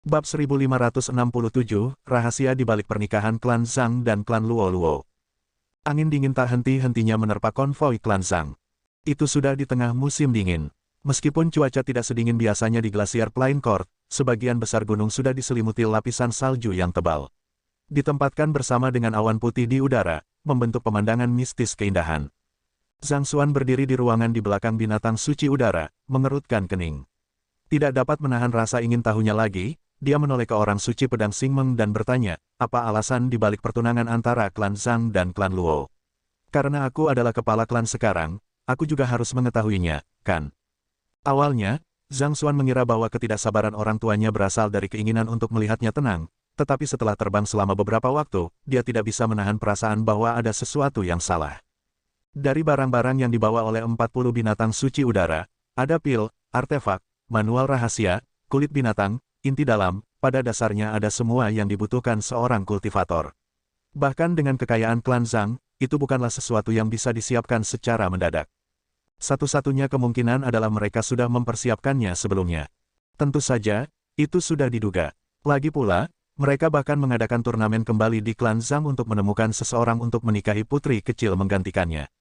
Bab 1567, Rahasia di balik pernikahan klan Zhang dan klan Luo Luo. Angin dingin tak henti-hentinya menerpa konvoi klan Zhang. Itu sudah di tengah musim dingin. Meskipun cuaca tidak sedingin biasanya di Glasier Plain Court, sebagian besar gunung sudah diselimuti lapisan salju yang tebal. Ditempatkan bersama dengan awan putih di udara, membentuk pemandangan mistis keindahan. Zhang Xuan berdiri di ruangan di belakang binatang suci udara, mengerutkan kening. Tidak dapat menahan rasa ingin tahunya lagi. Dia menoleh ke orang suci pedang Xingmeng dan bertanya, apa alasan di balik pertunangan antara klan Zhang dan klan Luo? Karena aku adalah kepala klan sekarang, aku juga harus mengetahuinya, kan? Awalnya, Zhang Xuan mengira bahwa ketidaksabaran orang tuanya berasal dari keinginan untuk melihatnya tenang, tetapi setelah terbang selama beberapa waktu, dia tidak bisa menahan perasaan bahwa ada sesuatu yang salah. Dari barang-barang yang dibawa oleh 40 binatang suci udara, ada pil, artefak, manual rahasia, kulit binatang, inti dalam, pada dasarnya ada semua yang dibutuhkan seorang kultivator. Bahkan dengan kekayaan klan Zhang, itu bukanlah sesuatu yang bisa disiapkan secara mendadak. Satu-satunya kemungkinan adalah mereka sudah mempersiapkannya sebelumnya. Tentu saja, itu sudah diduga. Lagi pula, mereka bahkan mengadakan turnamen kembali di klan Zhang untuk menemukan seseorang untuk menikahi putri kecil menggantikannya.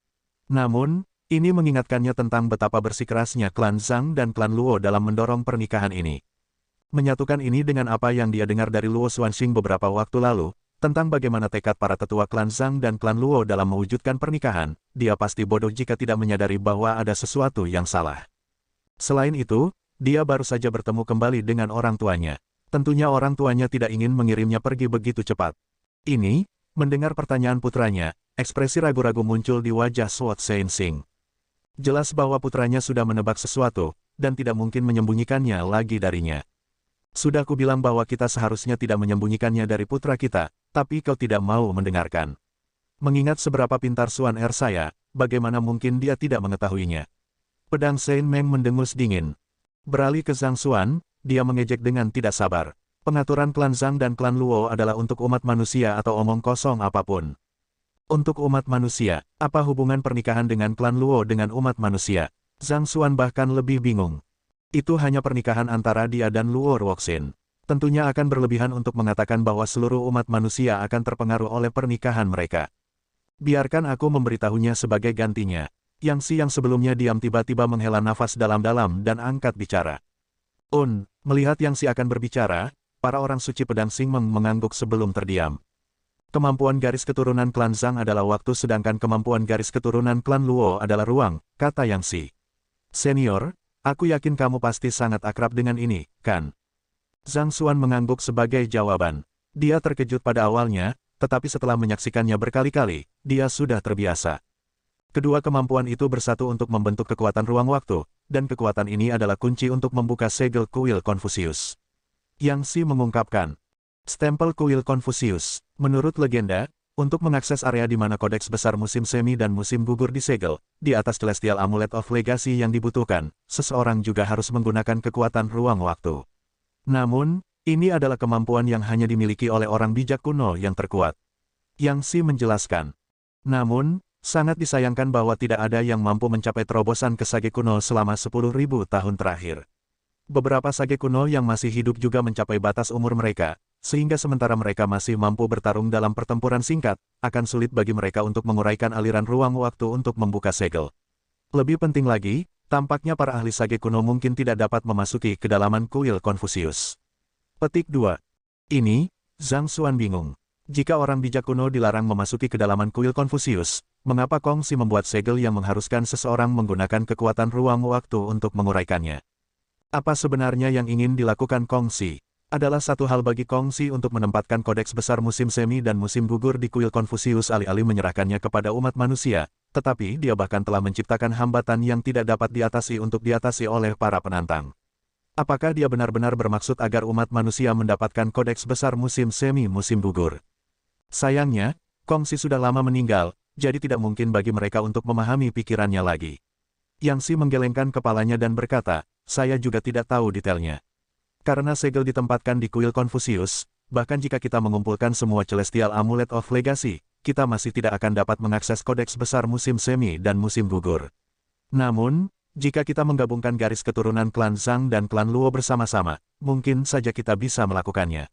Namun, ini mengingatkannya tentang betapa bersikerasnya klan Zhang dan klan Luo dalam mendorong pernikahan ini. Menyatukan ini dengan apa yang dia dengar dari Luo Xuanxing beberapa waktu lalu, tentang bagaimana tekad para tetua klan Zhang dan klan Luo dalam mewujudkan pernikahan, dia pasti bodoh jika tidak menyadari bahwa ada sesuatu yang salah. Selain itu, dia baru saja bertemu kembali dengan orang tuanya. Tentunya orang tuanya tidak ingin mengirimnya pergi begitu cepat. Ini, mendengar pertanyaan putranya, ekspresi ragu-ragu muncul di wajah Suot Sensing. Jelas bahwa putranya sudah menebak sesuatu, dan tidak mungkin menyembunyikannya lagi darinya. Sudah kubilang bahwa kita seharusnya tidak menyembunyikannya dari putra kita, tapi kau tidak mau mendengarkan. Mengingat seberapa pintar Xuan Er saya, bagaimana mungkin dia tidak mengetahuinya? Pedang Saint Meng mendengus dingin. Beralih ke Zhang Xuan, dia mengejek dengan tidak sabar. Pengaturan klan Zhang dan klan Luo adalah untuk umat manusia atau omong kosong apapun. Untuk umat manusia, apa hubungan pernikahan dengan klan Luo dengan umat manusia? Zhang Xuan bahkan lebih bingung. Itu hanya pernikahan antara dia dan Luo Ruoxin. Tentunya akan berlebihan untuk mengatakan bahwa seluruh umat manusia akan terpengaruh oleh pernikahan mereka. Biarkan aku memberitahunya sebagai gantinya. Yang Si yang sebelumnya diam tiba-tiba menghela nafas dalam-dalam dan angkat bicara. Melihat Yang Si akan berbicara, para orang suci pedang Xingmeng mengangguk sebelum terdiam. Kemampuan garis keturunan klan Zhang adalah waktu sedangkan kemampuan garis keturunan klan Luo adalah ruang, kata Yang Si. Senior, aku yakin kamu pasti sangat akrab dengan ini, kan? Zhang Xuan mengangguk sebagai jawaban. Dia terkejut pada awalnya, tetapi setelah menyaksikannya berkali-kali, dia sudah terbiasa. Kedua kemampuan itu bersatu untuk membentuk kekuatan ruang waktu, dan kekuatan ini adalah kunci untuk membuka segel kuil Confucius. Yang Si mengungkapkan. Stempel kuil Confucius, menurut legenda, untuk mengakses area di mana kodeks besar musim semi dan musim gugur disegel, di atas Celestial Amulet of Legacy yang dibutuhkan, seseorang juga harus menggunakan kekuatan ruang waktu. Namun, ini adalah kemampuan yang hanya dimiliki oleh orang bijak kuno yang terkuat. Yang Si menjelaskan. Namun, sangat disayangkan bahwa tidak ada yang mampu mencapai terobosan ke sage kuno selama 10.000 tahun terakhir. Beberapa sage kuno yang masih hidup juga mencapai batas umur mereka, sehingga sementara mereka masih mampu bertarung dalam pertempuran singkat, akan sulit bagi mereka untuk menguraikan aliran ruang waktu untuk membuka segel. Lebih penting lagi, tampaknya para ahli sage kuno mungkin tidak dapat memasuki kedalaman kuil Confucius. Petik 2. Ini, Zhang Xuan bingung. Jika orang bijak kuno dilarang memasuki kedalaman kuil Confucius, mengapa Kong Si membuat segel yang mengharuskan seseorang menggunakan kekuatan ruang waktu untuk menguraikannya? Apa sebenarnya yang ingin dilakukan Kong Si? Adalah satu hal bagi Kong Si untuk menempatkan kodeks besar musim semi dan musim gugur di kuil Confucius alih-alih menyerahkannya kepada umat manusia, tetapi dia bahkan telah menciptakan hambatan yang tidak dapat diatasi untuk diatasi oleh para penantang. Apakah dia benar-benar bermaksud agar umat manusia mendapatkan kodeks besar musim semi musim gugur? Sayangnya, Kong Si sudah lama meninggal, jadi tidak mungkin bagi mereka untuk memahami pikirannya lagi. Yang Si menggelengkan kepalanya dan berkata, saya juga tidak tahu detailnya. Karena segel ditempatkan di kuil Confucius, bahkan jika kita mengumpulkan semua Celestial Amulet of Legacy, kita masih tidak akan dapat mengakses kodeks besar musim semi dan musim gugur. Namun, Jika kita menggabungkan garis keturunan klan Zhang dan klan Luo bersama-sama, mungkin saja kita bisa melakukannya.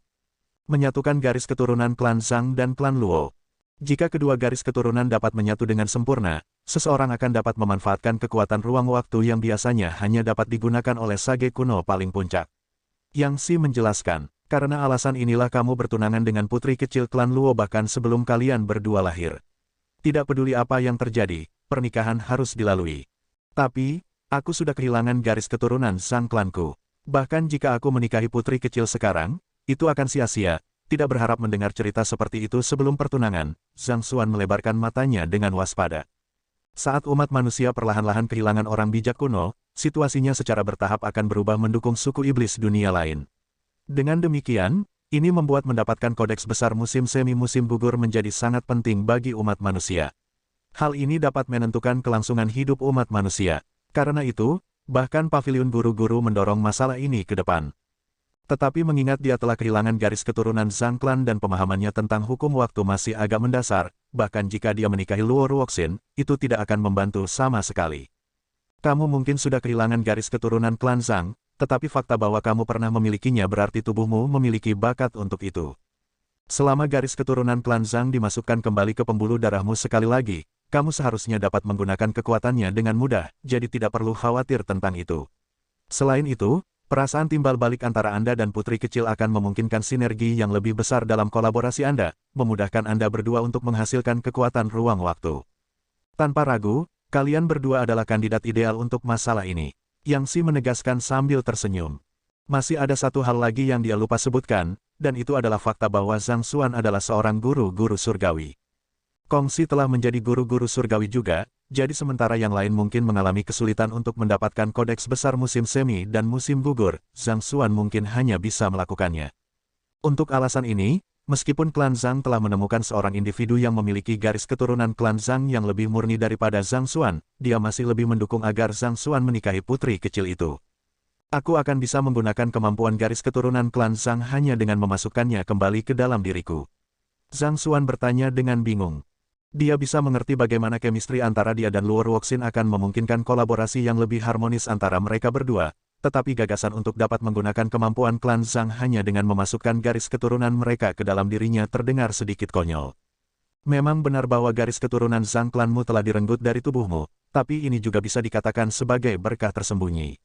Menyatukan garis keturunan klan Zhang dan klan Luo. Jika kedua garis keturunan dapat menyatu dengan sempurna, seseorang akan dapat memanfaatkan kekuatan ruang waktu yang biasanya hanya dapat digunakan oleh sage kuno paling puncak. Yang Si menjelaskan, karena alasan inilah kamu bertunangan dengan putri kecil klan Luo bahkan sebelum kalian berdua lahir. Tidak peduli apa yang terjadi, pernikahan harus dilalui. Tapi, aku sudah kehilangan garis keturunan sang klanku. Bahkan jika aku menikahi putri kecil sekarang, itu akan sia-sia. Tidak berharap mendengar cerita seperti itu sebelum pertunangan, Zhang Xuan melebarkan matanya dengan waspada. Saat umat manusia perlahan-lahan kehilangan orang bijak kuno, situasinya secara bertahap akan berubah mendukung suku iblis dunia lain. Dengan demikian, ini membuat mendapatkan kodeks besar musim semi musim gugur menjadi sangat penting bagi umat manusia. Hal ini dapat menentukan kelangsungan hidup umat manusia. Karena itu, bahkan pavilion guru-guru mendorong masalah ini ke depan. Tetapi mengingat dia telah kehilangan garis keturunan Zhang Clan dan pemahamannya tentang hukum waktu masih agak mendasar, bahkan jika dia menikahi Luo Ruoxin, itu tidak akan membantu sama sekali. Kamu mungkin sudah kehilangan garis keturunan klan Zhang, tetapi fakta bahwa kamu pernah memilikinya berarti tubuhmu memiliki bakat untuk itu. Selama garis keturunan klan Zhang dimasukkan kembali ke pembuluh darahmu sekali lagi, kamu seharusnya dapat menggunakan kekuatannya dengan mudah, jadi tidak perlu khawatir tentang itu. Selain itu, perasaan timbal balik antara Anda dan putri kecil akan memungkinkan sinergi yang lebih besar dalam kolaborasi Anda, memudahkan Anda berdua untuk menghasilkan kekuatan ruang waktu. Tanpa ragu, kalian berdua adalah kandidat ideal untuk masalah ini. Yang Si menegaskan sambil tersenyum. Masih ada satu hal lagi yang dia lupa sebutkan, dan itu adalah fakta bahwa Zhang Xuan adalah seorang guru-guru surgawi. Kong Si telah menjadi guru-guru surgawi juga, jadi sementara yang lain mungkin mengalami kesulitan untuk mendapatkan kodeks besar musim semi dan musim gugur, Zhang Xuan mungkin hanya bisa melakukannya. Untuk alasan ini, meskipun klan Zhang telah menemukan seorang individu yang memiliki garis keturunan klan Zhang yang lebih murni daripada Zhang Xuan, dia masih lebih mendukung agar Zhang Xuan menikahi putri kecil itu. Aku akan bisa menggunakan kemampuan garis keturunan klan Zhang hanya dengan memasukkannya kembali ke dalam diriku. Zhang Xuan bertanya dengan bingung. Dia bisa mengerti bagaimana chemistry antara dia dan Luo Ruoxin akan memungkinkan kolaborasi yang lebih harmonis antara mereka berdua, tetapi gagasan untuk dapat menggunakan kemampuan klan Zhang hanya dengan memasukkan garis keturunan mereka ke dalam dirinya terdengar sedikit konyol. Memang benar bahwa garis keturunan Zhang klanmu telah direnggut dari tubuhmu, tapi ini juga bisa dikatakan sebagai berkah tersembunyi.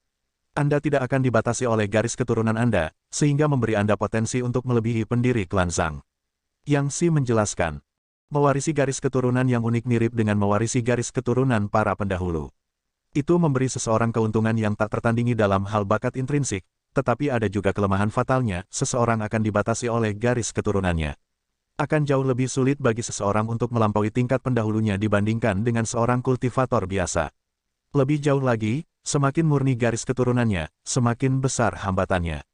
Anda tidak akan dibatasi oleh garis keturunan Anda, sehingga memberi Anda potensi untuk melebihi pendiri klan Zhang. Yang Si menjelaskan. Mewarisi garis keturunan yang unik mirip dengan mewarisi garis keturunan para pendahulu. Itu memberi seseorang keuntungan yang tak tertandingi dalam hal bakat intrinsik, tetapi ada juga kelemahan fatalnya, seseorang akan dibatasi oleh garis keturunannya. Akan jauh lebih sulit bagi seseorang untuk melampaui tingkat pendahulunya dibandingkan dengan seorang kultivator biasa. Lebih jauh lagi, semakin murni garis keturunannya, semakin besar hambatannya.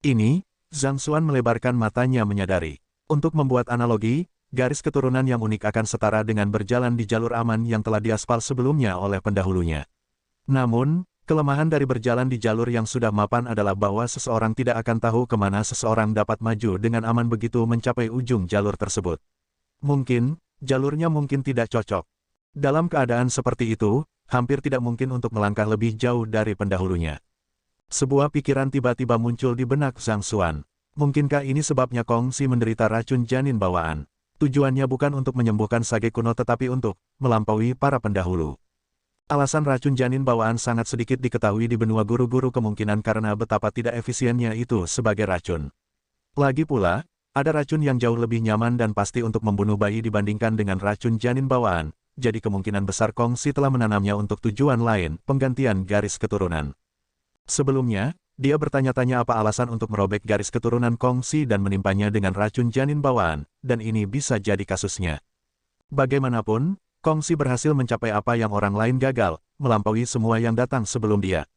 Ini, Zhang Xuan melebarkan matanya menyadari. Untuk membuat analogi, garis keturunan yang unik akan setara dengan berjalan di jalur aman yang telah diaspal sebelumnya oleh pendahulunya. Namun, kelemahan dari berjalan di jalur yang sudah mapan adalah bahwa seseorang tidak akan tahu kemana seseorang dapat maju dengan aman begitu mencapai ujung jalur tersebut. Mungkin, jalurnya mungkin tidak cocok. Dalam keadaan seperti itu, hampir tidak mungkin untuk melangkah lebih jauh dari pendahulunya. Sebuah pikiran tiba-tiba muncul di benak Zhang Xuan. Mungkinkah ini sebabnya Kong Si menderita racun janin bawaan? Tujuannya bukan untuk menyembuhkan sage kuno tetapi untuk melampaui para pendahulu. Alasan racun janin bawaan sangat sedikit diketahui di benua guru-guru kemungkinan karena betapa tidak efisiennya itu sebagai racun. Lagi pula, ada racun yang jauh lebih nyaman dan pasti untuk membunuh bayi dibandingkan dengan racun janin bawaan, jadi kemungkinan besar Kong Si telah menanamnya untuk tujuan lain, penggantian garis keturunan. Sebelumnya, dia bertanya-tanya apa alasan untuk merobek garis keturunan Kong Si dan menimpanya dengan racun janin bawaan, dan ini bisa jadi kasusnya. Bagaimanapun, Kong Si berhasil mencapai apa yang orang lain gagal, melampaui semua yang datang sebelum dia.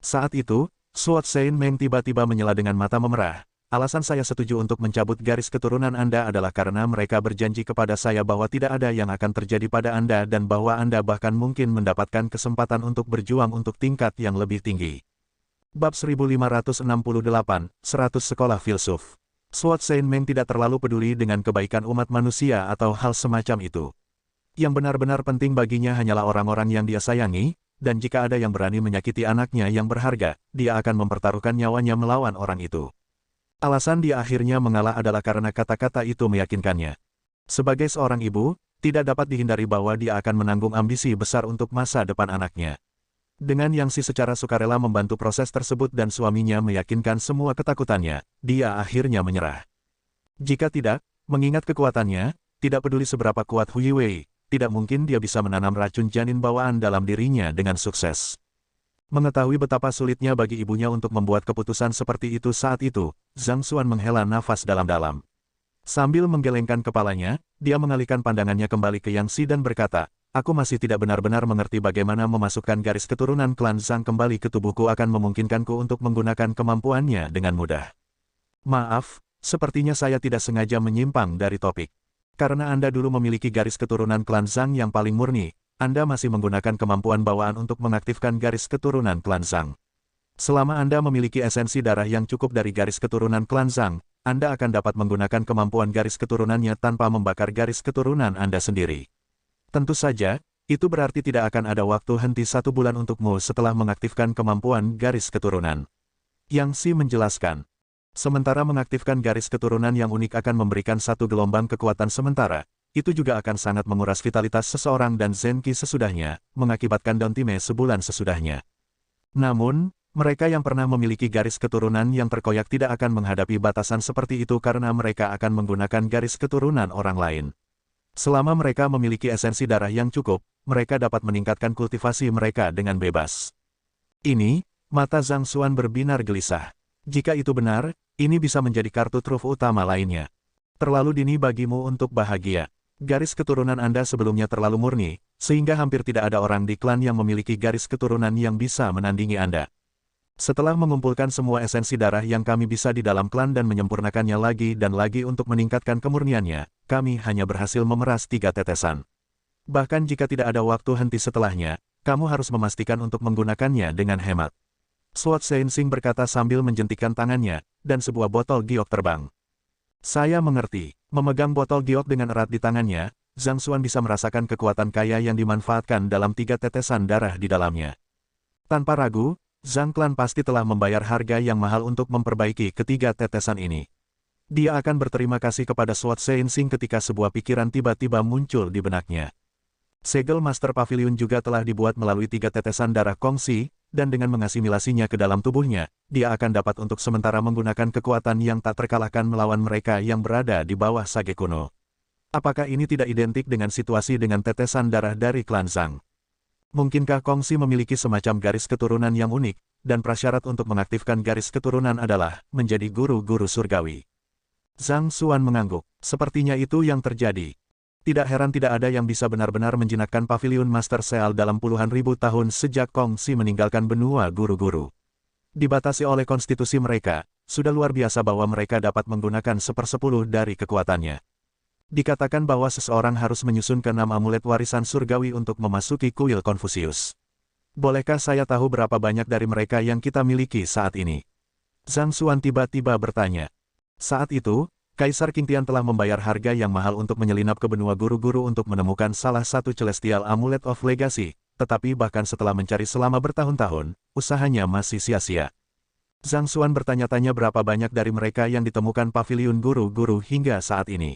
Saat itu, Suot Sein Meng tiba-tiba menyela dengan mata memerah. Alasan saya setuju untuk mencabut garis keturunan Anda adalah karena mereka berjanji kepada saya bahwa tidak ada yang akan terjadi pada Anda dan bahwa Anda bahkan mungkin mendapatkan kesempatan untuk berjuang untuk tingkat yang lebih tinggi. Bab 1568, 100 Sekolah Filsuf. Suot Sein Meng tidak terlalu peduli dengan kebaikan umat manusia atau hal semacam itu. Yang benar-benar penting baginya hanyalah orang-orang yang dia sayangi, dan jika ada yang berani menyakiti anaknya yang berharga, dia akan mempertaruhkan nyawanya melawan orang itu. Alasan dia akhirnya mengalah adalah karena kata-kata itu meyakinkannya. Sebagai seorang ibu, tidak dapat dihindari bahwa dia akan menanggung ambisi besar untuk masa depan anaknya. Dengan Yang Si secara sukarela membantu proses tersebut dan suaminya meyakinkan semua ketakutannya, dia akhirnya menyerah. Jika tidak, mengingat kekuatannya, tidak peduli seberapa kuat Hui Wei, tidak mungkin dia bisa menanam racun janin bawaan dalam dirinya dengan sukses. Mengetahui betapa sulitnya bagi ibunya untuk membuat keputusan seperti itu saat itu, Zhang Xuan menghela nafas dalam-dalam. Sambil menggelengkan kepalanya, dia mengalihkan pandangannya kembali ke Yang Si dan berkata, "Aku masih tidak benar-benar mengerti bagaimana memasukkan garis keturunan klan Zhang kembali ke tubuhku akan memungkinkanku untuk menggunakan kemampuannya dengan mudah." Maaf, sepertinya saya tidak sengaja menyimpang dari topik. Karena Anda dulu memiliki garis keturunan klan Zhang yang paling murni, Anda masih menggunakan kemampuan bawaan untuk mengaktifkan garis keturunan klan Zhang. Selama Anda memiliki esensi darah yang cukup dari garis keturunan klan Zhang, Anda akan dapat menggunakan kemampuan garis keturunannya tanpa membakar garis keturunan Anda sendiri. Tentu saja, itu berarti tidak akan ada waktu henti 1 bulan untukmu setelah mengaktifkan kemampuan garis keturunan. Yang Si menjelaskan. Sementara mengaktifkan garis keturunan yang unik akan memberikan satu gelombang kekuatan sementara, itu juga akan sangat menguras vitalitas seseorang dan Zenki sesudahnya, mengakibatkan downtime sebulan sesudahnya. Namun, mereka yang pernah memiliki garis keturunan yang terkoyak tidak akan menghadapi batasan seperti itu karena mereka akan menggunakan garis keturunan orang lain. Selama mereka memiliki esensi darah yang cukup, mereka dapat meningkatkan kultivasi mereka dengan bebas. Ini, mata Zhang Xuan berbinar gelisah. Jika itu benar, ini bisa menjadi kartu truf utama lainnya. Terlalu dini bagimu untuk bahagia. Garis keturunan Anda sebelumnya terlalu murni, sehingga hampir tidak ada orang di klan yang memiliki garis keturunan yang bisa menandingi Anda. Setelah mengumpulkan semua esensi darah yang kami bisa di dalam klan dan menyempurnakannya lagi dan lagi untuk meningkatkan kemurniannya, kami hanya berhasil memeras 3 tetesan. Bahkan jika tidak ada waktu henti setelahnya, kamu harus memastikan untuk menggunakannya dengan hemat. Sword Sensing berkata sambil menjentikkan tangannya, dan sebuah botol giok terbang. Saya mengerti. Memegang botol giok dengan erat di tangannya, Zhang Xuan bisa merasakan kekuatan kaya yang dimanfaatkan dalam 3 tetesan darah di dalamnya. Tanpa ragu, Zhang Clan pasti telah membayar harga yang mahal untuk memperbaiki ketiga tetesan ini. Dia akan berterima kasih kepada Sword Sensing ketika sebuah pikiran tiba-tiba muncul di benaknya. Segel Master Pavilion juga telah dibuat melalui 3 tetesan darah kongsi, dan dengan mengasimilasinya ke dalam tubuhnya, dia akan dapat untuk sementara menggunakan kekuatan yang tak terkalahkan melawan mereka yang berada di bawah Sage kuno. Apakah ini tidak identik dengan situasi dengan tetesan darah dari klan Zhang? Mungkinkah kongsi memiliki semacam garis keturunan yang unik, dan prasyarat untuk mengaktifkan garis keturunan adalah menjadi guru-guru surgawi? Zhang Xuan mengangguk. Sepertinya itu yang terjadi. Tidak heran tidak ada yang bisa benar-benar menjinakkan Pavilion Master Seal dalam puluhan ribu tahun sejak Kongsi meninggalkan benua guru-guru. Dibatasi oleh konstitusi mereka, sudah luar biasa bahwa mereka dapat menggunakan 1/10 dari kekuatannya. Dikatakan bahwa seseorang harus menyusun ke 6 amulet warisan surgawi untuk memasuki kuil Konfusius. Bolehkah saya tahu berapa banyak dari mereka yang kita miliki saat ini? Zhang Xuan tiba-tiba bertanya. Saat itu, Kaisar Qingtian telah membayar harga yang mahal untuk menyelinap ke benua guru-guru untuk menemukan salah satu Celestial Amulet of Legacy, tetapi bahkan setelah mencari selama bertahun-tahun, usahanya masih sia-sia. Zhang Xuan bertanya-tanya berapa banyak dari mereka yang ditemukan pavilion guru-guru hingga saat ini.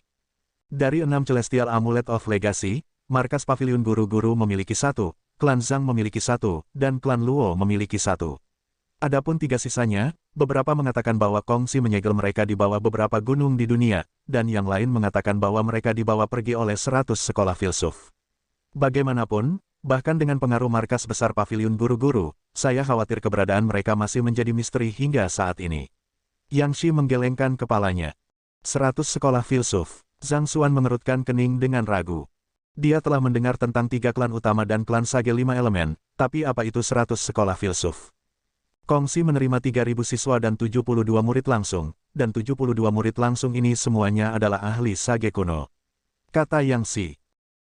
Dari 6 Celestial Amulet of Legacy, markas pavilion guru-guru memiliki 1, klan Zhang memiliki 1, dan klan Luo memiliki 1. Adapun 3 sisanya, beberapa mengatakan bahwa Kongsi menyegel mereka di bawah beberapa gunung di dunia, dan yang lain mengatakan bahwa mereka dibawa pergi oleh 100 sekolah filsuf. Bagaimanapun, bahkan dengan pengaruh markas besar pavilion guru-guru, saya khawatir keberadaan mereka masih menjadi misteri hingga saat ini. Yang Shi menggelengkan kepalanya. 100 sekolah filsuf. Zhang Xuan mengerutkan kening dengan ragu. Dia telah mendengar tentang 3 klan utama dan klan Sage 5 elemen, tapi apa itu 100 sekolah filsuf? Kongsi menerima 3.000 siswa dan 72 murid langsung, dan 72 murid langsung ini semuanya adalah ahli Sage kuno. Kata Yang Shi.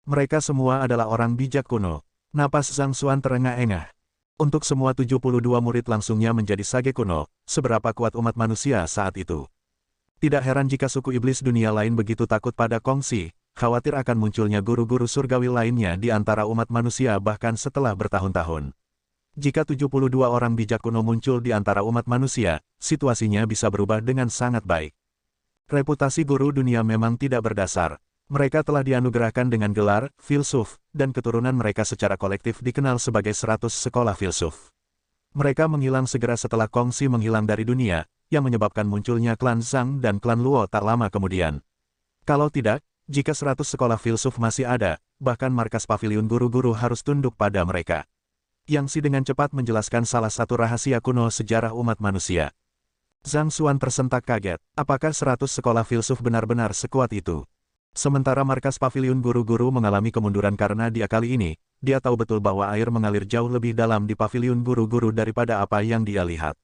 Mereka semua adalah orang bijak kuno. Napas Zhang Xuan terengah-engah. Untuk semua 72 murid langsungnya menjadi Sage kuno, seberapa kuat umat manusia saat itu? Tidak heran jika suku iblis dunia lain begitu takut pada Kongsi, khawatir akan munculnya guru-guru surgawi lainnya di antara umat manusia bahkan setelah bertahun-tahun. Jika 72 orang bijak kuno muncul di antara umat manusia, situasinya bisa berubah dengan sangat baik. Reputasi guru dunia memang tidak berdasar. Mereka telah dianugerahkan dengan gelar, filsuf, dan keturunan mereka secara kolektif dikenal sebagai 100 sekolah filsuf. Mereka menghilang segera setelah Kongsi menghilang dari dunia, yang menyebabkan munculnya klan Zhang dan klan Luo tak lama kemudian. Kalau tidak, jika 100 sekolah filsuf masih ada, bahkan markas paviliun guru-guru harus tunduk pada mereka. Yang Si dengan cepat menjelaskan salah satu rahasia kuno sejarah umat manusia. Zhang Xuan tersentak kaget, apakah 100 sekolah filsuf benar-benar sekuat itu? Sementara markas paviliun guru-guru mengalami kemunduran karena dia kali ini, dia tahu betul bahwa air mengalir jauh lebih dalam di paviliun guru-guru daripada apa yang dia lihat.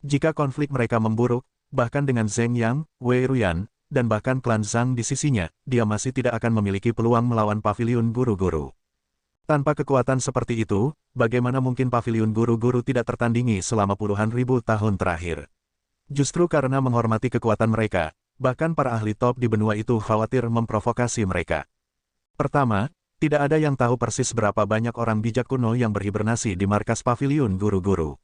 Jika konflik mereka memburuk, bahkan dengan Zheng Yang, Wei Ruyan, dan bahkan klan Zhang di sisinya, dia masih tidak akan memiliki peluang melawan paviliun guru-guru. Tanpa kekuatan seperti itu, bagaimana mungkin paviliun guru-guru tidak tertandingi selama puluhan ribu tahun terakhir? Justru karena menghormati kekuatan mereka, bahkan para ahli top di benua itu khawatir memprovokasi mereka. Pertama, tidak ada yang tahu persis berapa banyak orang bijak kuno yang berhibernasi di markas paviliun guru-guru.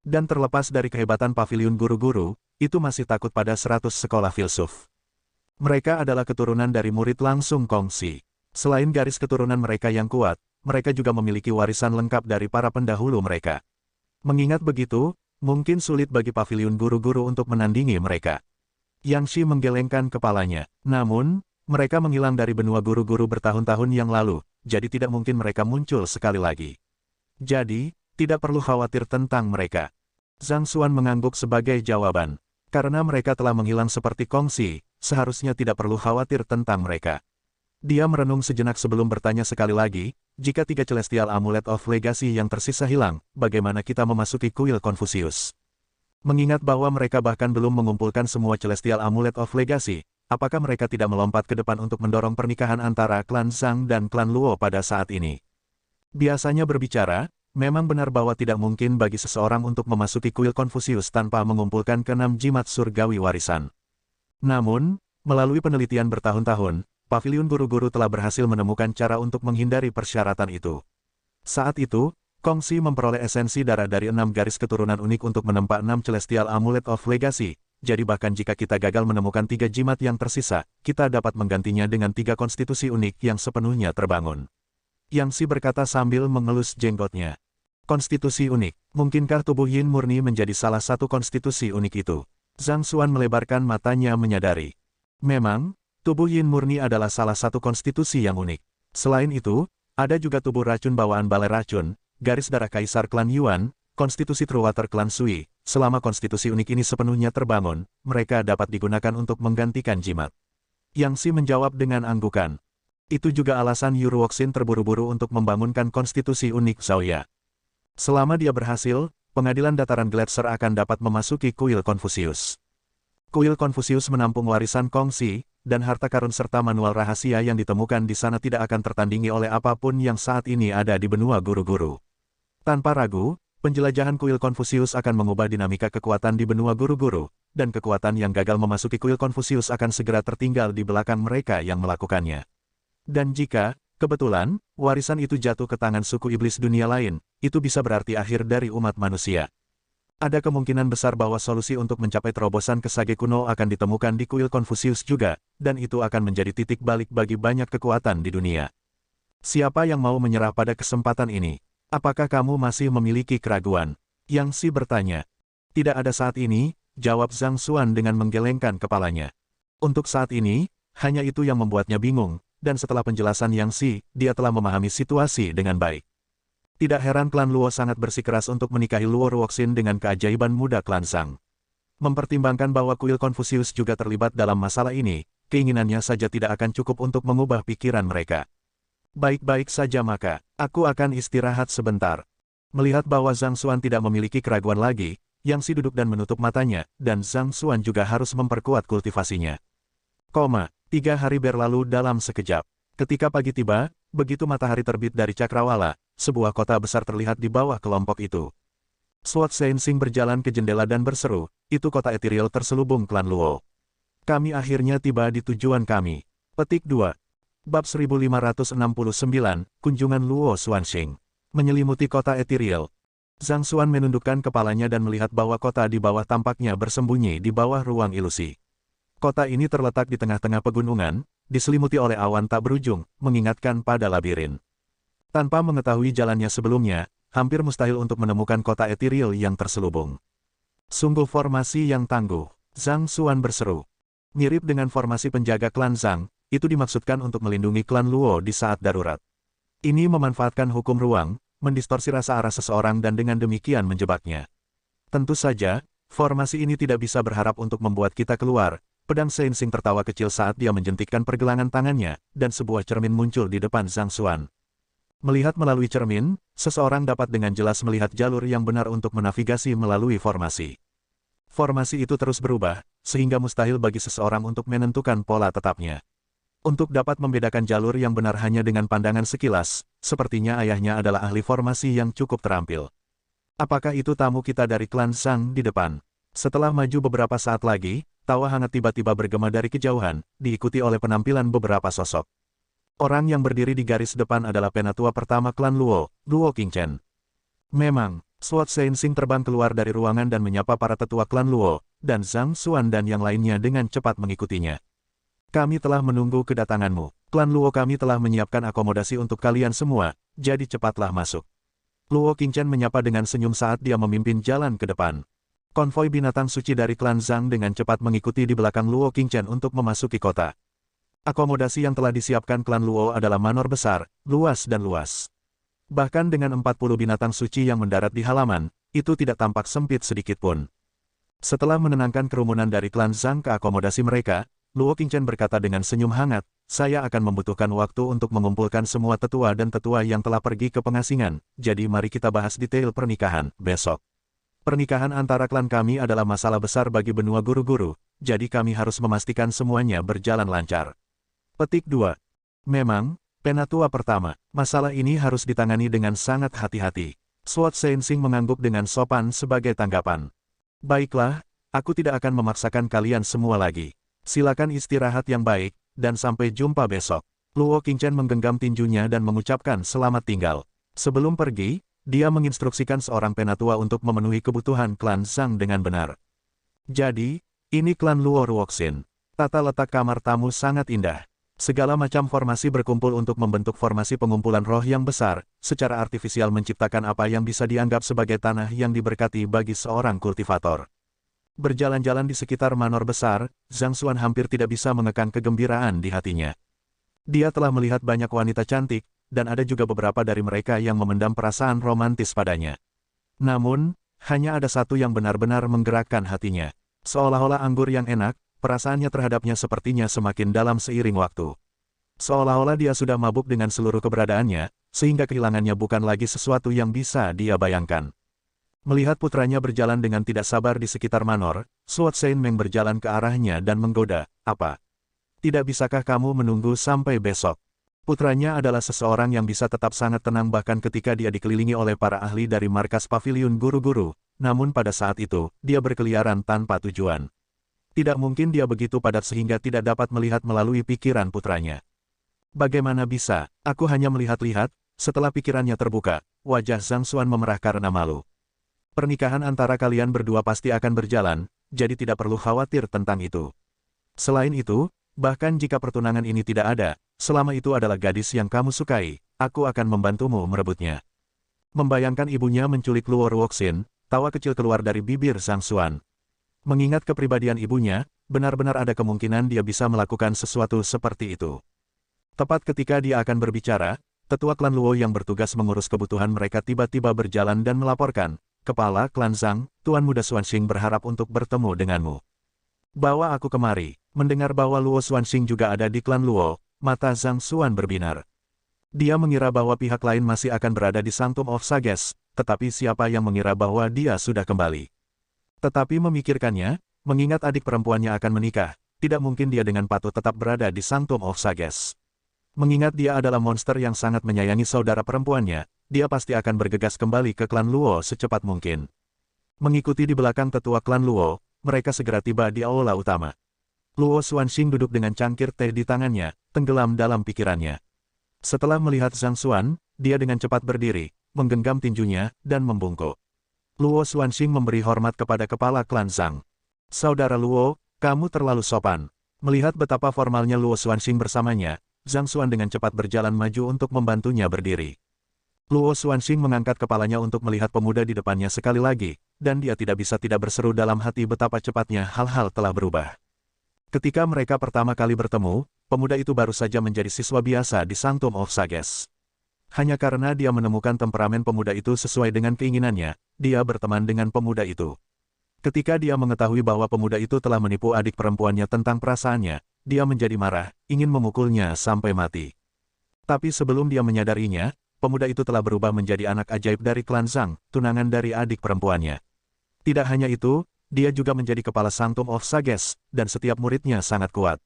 Dan terlepas dari kehebatan paviliun guru-guru, itu masih takut pada 100 sekolah filsuf. Mereka adalah keturunan dari murid langsung Kongsi. Selain garis keturunan mereka yang kuat, mereka juga memiliki warisan lengkap dari para pendahulu mereka. Mengingat begitu, mungkin sulit bagi paviliun guru-guru untuk menandingi mereka. Yang Shi menggelengkan kepalanya. Namun, mereka menghilang dari benua guru-guru bertahun-tahun yang lalu, jadi tidak mungkin mereka muncul sekali lagi. Jadi, tidak perlu khawatir tentang mereka. Zhang Xuan mengangguk sebagai jawaban. Karena mereka telah menghilang seperti Kongsi, seharusnya tidak perlu khawatir tentang mereka. Dia merenung sejenak sebelum bertanya sekali lagi, jika 3 Celestial Amulet of Legacy yang tersisa hilang, bagaimana kita memasuki kuil Confucius? Mengingat bahwa mereka bahkan belum mengumpulkan semua Celestial Amulet of Legacy, apakah mereka tidak melompat ke depan untuk mendorong pernikahan antara klan Zhang dan klan Luo pada saat ini? Biasanya berbicara, memang benar bahwa tidak mungkin bagi seseorang untuk memasuki kuil Confucius tanpa mengumpulkan ke-6 jimat surgawi warisan. Namun, melalui penelitian bertahun-tahun, paviliun guru-guru telah berhasil menemukan cara untuk menghindari persyaratan itu. Saat itu, Kongsi memperoleh esensi darah dari 6 garis keturunan unik untuk menempa 6 Celestial Amulet of Legacy, jadi bahkan jika kita gagal menemukan 3 jimat yang tersisa, kita dapat menggantinya dengan 3 konstitusi unik yang sepenuhnya terbangun. Yang Si berkata sambil mengelus jenggotnya. Konstitusi unik, mungkinkah tubuh Yin murni menjadi salah satu konstitusi unik itu? Zhang Xuan melebarkan matanya menyadari. Memang, tubuh Yin murni adalah salah satu konstitusi yang unik. Selain itu, ada juga tubuh racun bawaan balai racun, garis darah kaisar klan Yuan, konstitusi True Water klan Sui. Selama konstitusi unik ini sepenuhnya terbangun, mereka dapat digunakan untuk menggantikan jimat. Yang Si menjawab dengan anggukan. Itu juga alasan Yu Ruoxin terburu-buru untuk membangunkan konstitusi unik Xiaoya. Selama dia berhasil, pengadilan dataran Gletser akan dapat memasuki kuil Confucius. Kuil Confucius menampung warisan Kongsi, dan harta karun serta manual rahasia yang ditemukan di sana tidak akan tertandingi oleh apapun yang saat ini ada di benua guru-guru. Tanpa ragu, penjelajahan kuil Confucius akan mengubah dinamika kekuatan di benua guru-guru, dan kekuatan yang gagal memasuki kuil Confucius akan segera tertinggal di belakang mereka yang melakukannya. Dan jika, kebetulan, warisan itu jatuh ke tangan suku iblis dunia lain, itu bisa berarti akhir dari umat manusia. Ada kemungkinan besar bahwa solusi untuk mencapai terobosan ke Sage kuno akan ditemukan di kuil Confucius juga, dan itu akan menjadi titik balik bagi banyak kekuatan di dunia. Siapa yang mau menyerah pada kesempatan ini? Apakah kamu masih memiliki keraguan? Yang Si bertanya. Tidak ada saat ini, jawab Zhang Xuan dengan menggelengkan kepalanya. Untuk saat ini, hanya itu yang membuatnya bingung, dan setelah penjelasan Yang Si, dia telah memahami situasi dengan baik. Tidak heran klan Luo sangat bersikeras untuk menikahi Luo Ruoxin dengan keajaiban muda klan Zhang. Mempertimbangkan bahwa kuil Confucius juga terlibat dalam masalah ini, keinginannya saja tidak akan cukup untuk mengubah pikiran mereka. Baik-baik saja maka, aku akan istirahat sebentar. Melihat bahwa Zhang Xuan tidak memiliki keraguan lagi, Yang Si duduk dan menutup matanya, dan Zhang Xuan juga harus memperkuat kultivasinya. 3 hari berlalu dalam sekejap. Ketika pagi tiba, begitu matahari terbit dari Cakrawala, sebuah kota besar terlihat di bawah kelompok itu. Sword Sensing berjalan ke jendela dan berseru, itu kota ethereal terselubung klan Luo. Kami akhirnya tiba di tujuan kami. Petik 2. Bab 1569, Kunjungan Luo Xuanxing. Menyelimuti kota ethereal. Zhang Xuan menundukkan kepalanya dan melihat bahwa kota di bawah tampaknya bersembunyi di bawah ruang ilusi. Kota ini terletak di tengah-tengah pegunungan, diselimuti oleh awan tak berujung, mengingatkan pada labirin. Tanpa mengetahui jalannya sebelumnya, hampir mustahil untuk menemukan kota etiril yang terselubung. Sungguh formasi yang tangguh, Zhang Xuan berseru. Mirip dengan formasi penjaga klan Zhang, itu dimaksudkan untuk melindungi klan Luo di saat darurat. Ini memanfaatkan hukum ruang, mendistorsi rasa arah seseorang dan dengan demikian menjebaknya. Tentu saja, formasi ini tidak bisa berharap untuk membuat kita keluar. Pedang Sensing tertawa kecil saat dia menjentikkan pergelangan tangannya, dan sebuah cermin muncul di depan Zhang Xuan. Melihat melalui cermin, seseorang dapat dengan jelas melihat jalur yang benar untuk menavigasi melalui formasi. Formasi itu terus berubah, sehingga mustahil bagi seseorang untuk menentukan pola tetapnya. Untuk dapat membedakan jalur yang benar hanya dengan pandangan sekilas, sepertinya ayahnya adalah ahli formasi yang cukup terampil. Apakah itu tamu kita dari klan Zhang di depan? Setelah maju beberapa saat lagi, tawa hangat tiba-tiba bergema dari kejauhan, diikuti oleh penampilan beberapa sosok. Orang yang berdiri di garis depan adalah penatua pertama klan Luo, Luo Qingchen. Memang, Sword Sensing terbang keluar dari ruangan dan menyapa para tetua klan Luo, dan Zhang Xuan dan yang lainnya dengan cepat mengikutinya. Kami telah menunggu kedatanganmu. Klan Luo kami telah menyiapkan akomodasi untuk kalian semua, jadi cepatlah masuk. Luo Qingchen menyapa dengan senyum saat dia memimpin jalan ke depan. Konvoi binatang suci dari klan Zhang dengan cepat mengikuti di belakang Luo Qingchen untuk memasuki kota. Akomodasi yang telah disiapkan klan Luo adalah manor besar, luas dan luas. Bahkan dengan 40 binatang suci yang mendarat di halaman, itu tidak tampak sempit sedikit pun. Setelah menenangkan kerumunan dari klan Zhang ke akomodasi mereka, Luo Qingchen berkata dengan senyum hangat, saya akan membutuhkan waktu untuk mengumpulkan semua tetua dan tetua yang telah pergi ke pengasingan, jadi mari kita bahas detail pernikahan besok. Pernikahan antara klan kami adalah masalah besar bagi benua guru-guru, jadi kami harus memastikan semuanya berjalan lancar. Petik 2. Memang, penatua pertama, masalah ini harus ditangani dengan sangat hati-hati. Sword Sensing mengangguk dengan sopan sebagai tanggapan. Baiklah, aku tidak akan memaksakan kalian semua lagi. Silakan istirahat yang baik, dan sampai jumpa besok. Luo Qingchen menggenggam tinjunya dan mengucapkan selamat tinggal. Sebelum pergi, dia menginstruksikan seorang penatua untuk memenuhi kebutuhan klan Zhang dengan benar. Jadi, ini klan Luo Ruoxin. Tata letak kamar tamu sangat indah. Segala macam formasi berkumpul untuk membentuk formasi pengumpulan roh yang besar, secara artifisial menciptakan apa yang bisa dianggap sebagai tanah yang diberkati bagi seorang kultivator. Berjalan-jalan di sekitar manor besar, Zhang Xuan hampir tidak bisa mengekang kegembiraan di hatinya. Dia telah melihat banyak wanita cantik, dan ada juga beberapa dari mereka yang memendam perasaan romantis padanya. Namun, hanya ada satu yang benar-benar menggerakkan hatinya. Seolah-olah anggur yang enak, perasaannya terhadapnya sepertinya semakin dalam seiring waktu. Seolah-olah dia sudah mabuk dengan seluruh keberadaannya, sehingga kehilangannya bukan lagi sesuatu yang bisa dia bayangkan. Melihat putranya berjalan dengan tidak sabar di sekitar manor, Sword Sensing berjalan ke arahnya dan menggoda, apa? Tidak bisakah kamu menunggu sampai besok? Putranya adalah seseorang yang bisa tetap sangat tenang bahkan ketika dia dikelilingi oleh para ahli dari markas paviliun guru-guru, namun pada saat itu, dia berkeliaran tanpa tujuan. Tidak mungkin dia begitu padat sehingga tidak dapat melihat melalui pikiran putranya. Bagaimana bisa, aku hanya melihat-lihat, setelah pikirannya terbuka, wajah Zhang Xuan memerah karena malu. Pernikahan antara kalian berdua pasti akan berjalan, jadi tidak perlu khawatir tentang itu. Selain itu, bahkan jika pertunangan ini tidak ada, selama itu adalah gadis yang kamu sukai, aku akan membantumu merebutnya. Membayangkan ibunya menculik Luo Ruoxin, tawa kecil keluar dari bibir Zhang Xuan. Mengingat kepribadian ibunya, benar-benar ada kemungkinan dia bisa melakukan sesuatu seperti itu. Tepat ketika dia akan berbicara, tetua klan Luo yang bertugas mengurus kebutuhan mereka tiba-tiba berjalan dan melaporkan, Kepala klan Zhang, Tuan Muda Xuanxing berharap untuk bertemu denganmu. Bawa aku kemari. Mendengar bahwa Luo Xuanxing juga ada di klan Luo, mata Zhang Xuan berbinar. Dia mengira bahwa pihak lain masih akan berada di Sanctum of Sages, tetapi siapa yang mengira bahwa dia sudah kembali. Tetapi memikirkannya, mengingat adik perempuannya akan menikah, tidak mungkin dia dengan patut tetap berada di Sanctum of Sages. Mengingat dia adalah monster yang sangat menyayangi saudara perempuannya, dia pasti akan bergegas kembali ke klan Luo secepat mungkin. Mengikuti di belakang tetua klan Luo, mereka segera tiba di aula utama. Luo Xuanxing duduk dengan cangkir teh di tangannya, tenggelam dalam pikirannya. Setelah melihat Zhang Xuan, dia dengan cepat berdiri, menggenggam tinjunya, dan membungkuk. Luo Xuanxing memberi hormat kepada kepala klan Zhang. Saudara Luo, kamu terlalu sopan. Melihat betapa formalnya Luo Xuanxing bersamanya, Zhang Xuan dengan cepat berjalan maju untuk membantunya berdiri. Luo Xuanxing mengangkat kepalanya untuk melihat pemuda di depannya sekali lagi, dan dia tidak bisa tidak berseru dalam hati betapa cepatnya hal-hal telah berubah. Ketika mereka pertama kali bertemu, pemuda itu baru saja menjadi siswa biasa di Sanctum of Sages. Hanya karena dia menemukan temperamen pemuda itu sesuai dengan keinginannya, dia berteman dengan pemuda itu. Ketika dia mengetahui bahwa pemuda itu telah menipu adik perempuannya tentang perasaannya, dia menjadi marah, ingin memukulnya sampai mati. Tapi sebelum dia menyadarinya, pemuda itu telah berubah menjadi anak ajaib dari klan Zhang, tunangan dari adik perempuannya. Tidak hanya itu, dia juga menjadi kepala Sanctum of Sages, dan setiap muridnya sangat kuat.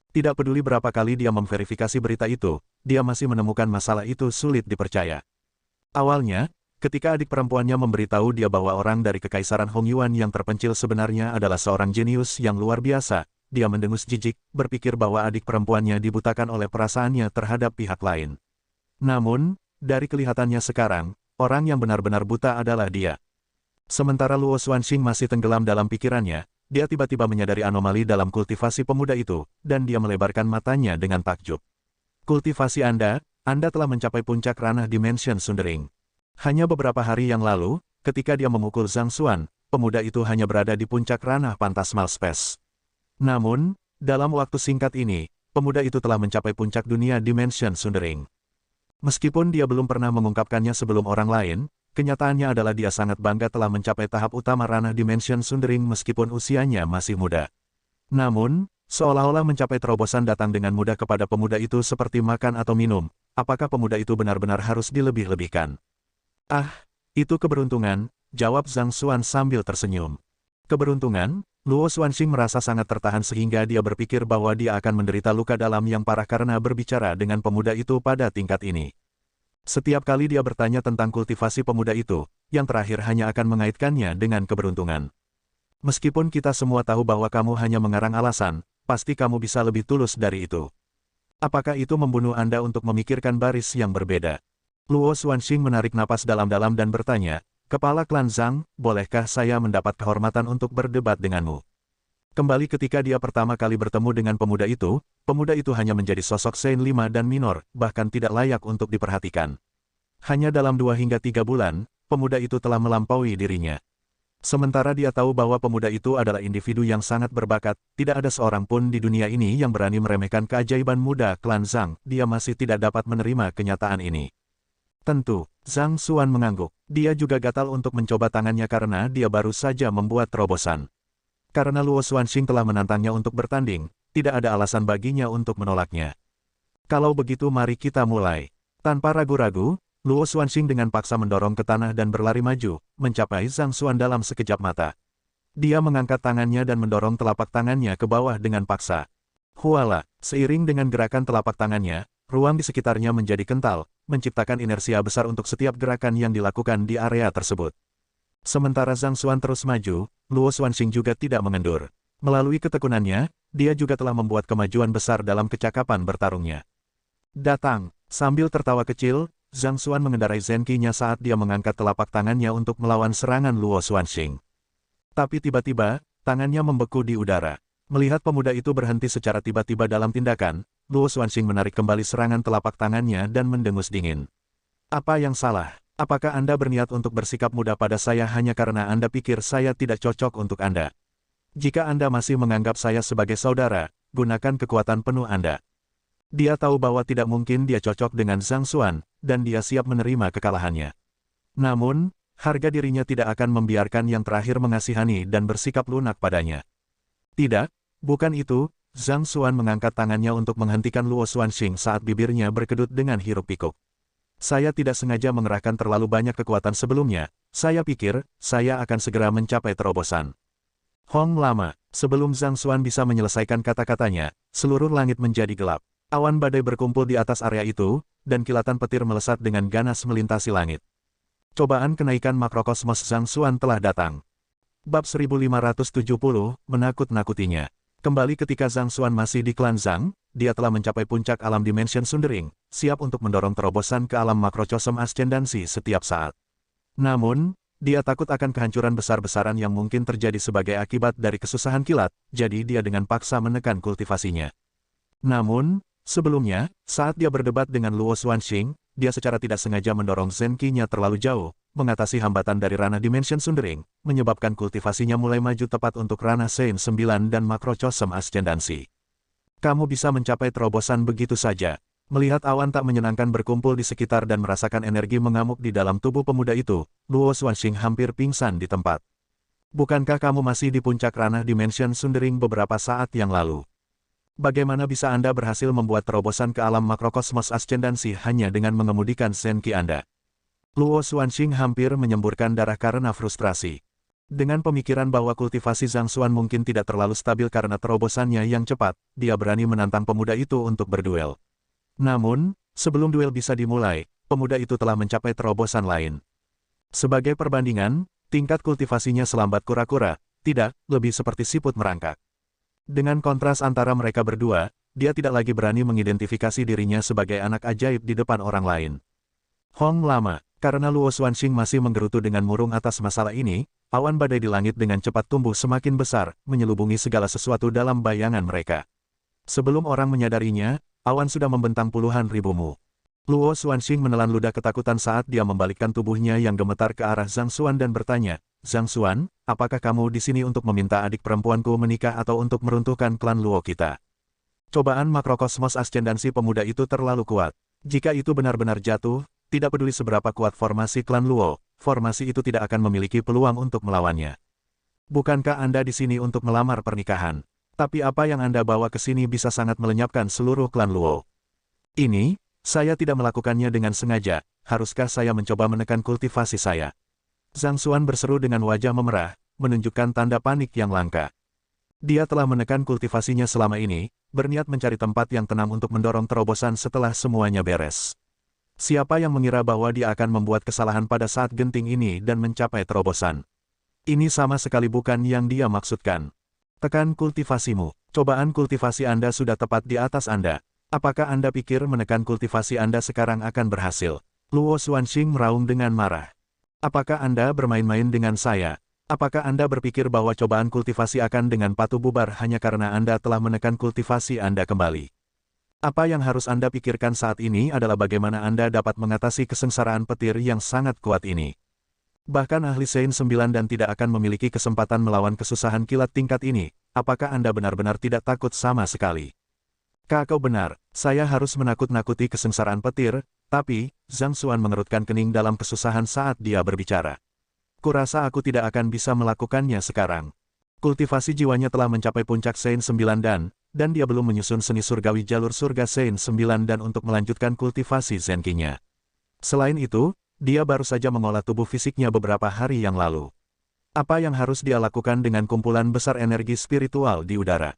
Tidak peduli berapa kali dia memverifikasi berita itu, dia masih menemukan masalah itu sulit dipercaya. Awalnya, ketika adik perempuannya memberitahu dia bahwa orang dari Kekaisaran Hongyuan yang terpencil sebenarnya adalah seorang jenius yang luar biasa, dia mendengus jijik, berpikir bahwa adik perempuannya dibutakan oleh perasaannya terhadap pihak lain. Namun, dari kelihatannya sekarang, orang yang benar-benar buta adalah dia. Sementara Luo Xuanxing masih tenggelam dalam pikirannya, dia tiba-tiba menyadari anomali dalam kultivasi pemuda itu, dan dia melebarkan matanya dengan takjub. Kultivasi Anda telah mencapai puncak ranah Dimension Sundering. Hanya beberapa hari yang lalu, ketika dia memukul Zhang Xuan, pemuda itu hanya berada di puncak ranah Phantasmal Space. Namun, dalam waktu singkat ini, pemuda itu telah mencapai puncak dunia Dimension Sundering. Meskipun dia belum pernah mengungkapkannya sebelum orang lain, kenyataannya adalah dia sangat bangga telah mencapai tahap utama ranah Dimension Sundering meskipun usianya masih muda. Namun, seolah-olah mencapai terobosan datang dengan mudah kepada pemuda itu seperti makan atau minum, apakah pemuda itu benar-benar harus dilebih-lebihkan? Ah, itu keberuntungan, jawab Zhang Xuan sambil tersenyum. Keberuntungan? Luo Xuanxing merasa sangat tertahan sehingga dia berpikir bahwa dia akan menderita luka dalam yang parah karena berbicara dengan pemuda itu pada tingkat ini. Setiap kali dia bertanya tentang kultivasi pemuda itu, yang terakhir hanya akan mengaitkannya dengan keberuntungan. Meskipun kita semua tahu bahwa kamu hanya mengarang alasan, pasti kamu bisa lebih tulus dari itu. Apakah itu membunuh Anda untuk memikirkan baris yang berbeda? Luo Xuanxing menarik napas dalam-dalam dan bertanya, Kepala klan Zhang, bolehkah saya mendapat kehormatan untuk berdebat denganmu? Kembali ketika dia pertama kali bertemu dengan pemuda itu hanya menjadi sosok Saint 5 dan minor, bahkan tidak layak untuk diperhatikan. Hanya dalam 2 hingga 3 bulan, pemuda itu telah melampaui dirinya. Sementara dia tahu bahwa pemuda itu adalah individu yang sangat berbakat, tidak ada seorang pun di dunia ini yang berani meremehkan keajaiban muda klan Zhang, dia masih tidak dapat menerima kenyataan ini. Tentu, Zhang Xuan mengangguk. Dia juga gatal untuk mencoba tangannya karena dia baru saja membuat terobosan. Karena Luo Xuanxing telah menantangnya untuk bertanding, tidak ada alasan baginya untuk menolaknya. Kalau begitu mari kita mulai. Tanpa ragu-ragu, Luo Xuanxing dengan paksa mendorong ke tanah dan berlari maju, mencapai Zhang Xuan dalam sekejap mata. Dia mengangkat tangannya dan mendorong telapak tangannya ke bawah dengan paksa. Huala, seiring dengan gerakan telapak tangannya, ruang di sekitarnya menjadi kental, menciptakan inersia besar untuk setiap gerakan yang dilakukan di area tersebut. Sementara Zhang Xuan terus maju, Luo Xuanxing juga tidak mengendur. Melalui ketekunannya, dia juga telah membuat kemajuan besar dalam kecakapan bertarungnya. Datang, sambil tertawa kecil, Zhang Xuan mengendarai Zenki-nya saat dia mengangkat telapak tangannya untuk melawan serangan Luo Xuanxing. Tapi tiba-tiba, tangannya membeku di udara. Melihat pemuda itu berhenti secara tiba-tiba dalam tindakan, Luo Xuanxing menarik kembali serangan telapak tangannya dan mendengus dingin. Apa yang salah? Apakah Anda berniat untuk bersikap mudah pada saya hanya karena Anda pikir saya tidak cocok untuk Anda? Jika Anda masih menganggap saya sebagai saudara, gunakan kekuatan penuh Anda. Dia tahu bahwa tidak mungkin dia cocok dengan Zhang Xuan, dan dia siap menerima kekalahannya. Namun, harga dirinya tidak akan membiarkan yang terakhir mengasihani dan bersikap lunak padanya. Tidak, bukan itu. Zhang Xuan mengangkat tangannya untuk menghentikan Luo Xuanxing saat bibirnya berkedut dengan hiruk-pikuk. Saya tidak sengaja mengerahkan terlalu banyak kekuatan sebelumnya, saya pikir, saya akan segera mencapai terobosan. Hong lama, sebelum Zhang Xuan bisa menyelesaikan kata-katanya, seluruh langit menjadi gelap. Awan badai berkumpul di atas area itu, dan kilatan petir melesat dengan ganas melintasi langit. Cobaan kenaikan makrokosmos Zhang Xuan telah datang. Bab 1570, menakut-nakutinya. Kembali ketika Zhang Xuan masih di klan Zhang, dia telah mencapai puncak alam Dimension Sundering, siap untuk mendorong terobosan ke alam makrokosm ascendansi setiap saat. Namun, Dia takut akan kehancuran besar-besaran yang mungkin terjadi sebagai akibat dari kesusahan kilat, jadi dia dengan paksa menekan kultivasinya. Namun, sebelumnya, saat dia berdebat dengan Luo Xuanxing, dia secara tidak sengaja mendorong Zenki-nya terlalu jauh, mengatasi hambatan dari ranah Dimension Sundering, menyebabkan kultivasinya mulai maju tepat untuk ranah Sein 9 dan Makrocosm Ascendancy. Kamu bisa mencapai terobosan begitu saja. Melihat awan tak menyenangkan berkumpul di sekitar dan merasakan energi mengamuk di dalam tubuh pemuda itu, Luo Xuanxing hampir pingsan di tempat. Bukankah kamu masih di puncak ranah Dimension Sundering beberapa saat yang lalu? Bagaimana bisa Anda berhasil membuat terobosan ke alam makrokosmos ascendansi hanya dengan mengemudikan Zenki Anda? Luo Xuanxing hampir menyemburkan darah karena frustrasi. Dengan pemikiran bahwa kultivasi Zhang Xuan mungkin tidak terlalu stabil karena terobosannya yang cepat, dia berani menantang pemuda itu untuk berduel. Namun, sebelum duel bisa dimulai, pemuda itu telah mencapai terobosan lain. Sebagai perbandingan, tingkat kultivasinya selambat kura-kura, tidak, lebih seperti siput merangkak. Dengan kontras antara mereka berdua, dia tidak lagi berani mengidentifikasi dirinya sebagai anak ajaib di depan orang lain. Hong lama, karena Luo Xuanxing masih menggerutu dengan murung atas masalah ini, awan badai di langit dengan cepat tumbuh semakin besar, menyelubungi segala sesuatu dalam bayangan mereka. Sebelum orang menyadarinya, awan sudah membentang puluhan ribu mu. Luo Xuanxing menelan ludah ketakutan saat dia membalikkan tubuhnya yang gemetar ke arah Zhang Xuan dan bertanya, Zhang Xuan, apakah kamu di sini untuk meminta adik perempuanku menikah atau untuk meruntuhkan klan Luo kita? Cobaan makrokosmos ascendansi pemuda itu terlalu kuat. Jika itu benar-benar jatuh, tidak peduli seberapa kuat formasi klan Luo, formasi itu tidak akan memiliki peluang untuk melawannya. Bukankah Anda di sini untuk melamar pernikahan? Tapi apa yang Anda bawa ke sini bisa sangat melenyapkan seluruh klan Luo. Ini, saya tidak melakukannya dengan sengaja, haruskah saya mencoba menekan kultivasi saya? Zhang Xuan berseru dengan wajah memerah, menunjukkan tanda panik yang langka. Dia telah menekan kultivasinya selama ini, berniat mencari tempat yang tenang untuk mendorong terobosan setelah semuanya beres. Siapa yang mengira bahwa dia akan membuat kesalahan pada saat genting ini dan mencapai terobosan? Ini sama sekali bukan yang dia maksudkan. Tekan kultivasimu. Cobaan kultivasi Anda sudah tepat di atas Anda. Apakah Anda pikir menekan kultivasi Anda sekarang akan berhasil? Luo Xuanxing meraung dengan marah. Apakah Anda bermain-main dengan saya? Apakah Anda berpikir bahwa cobaan kultivasi akan dengan patuh bubar hanya karena Anda telah menekan kultivasi Anda kembali? Apa yang harus Anda pikirkan saat ini adalah bagaimana Anda dapat mengatasi kesengsaraan petir yang sangat kuat ini. Bahkan ahli Sein 9 dan tidak akan memiliki kesempatan melawan kesusahan kilat tingkat ini. Apakah Anda benar-benar tidak takut sama sekali? Kau benar, saya harus menakut-nakuti kesengsaraan petir, tapi, Zhang Xuan mengerutkan kening dalam kesusahan saat dia berbicara. Kurasa aku tidak akan bisa melakukannya sekarang. Kultivasi jiwanya telah mencapai puncak Sein 9 dan dia belum menyusun seni surgawi jalur surga Sein 9 dan untuk melanjutkan kultivasi Zenki-nya. Selain itu, dia baru saja mengolah tubuh fisiknya beberapa hari yang lalu. Apa yang harus dia lakukan dengan kumpulan besar energi spiritual di udara?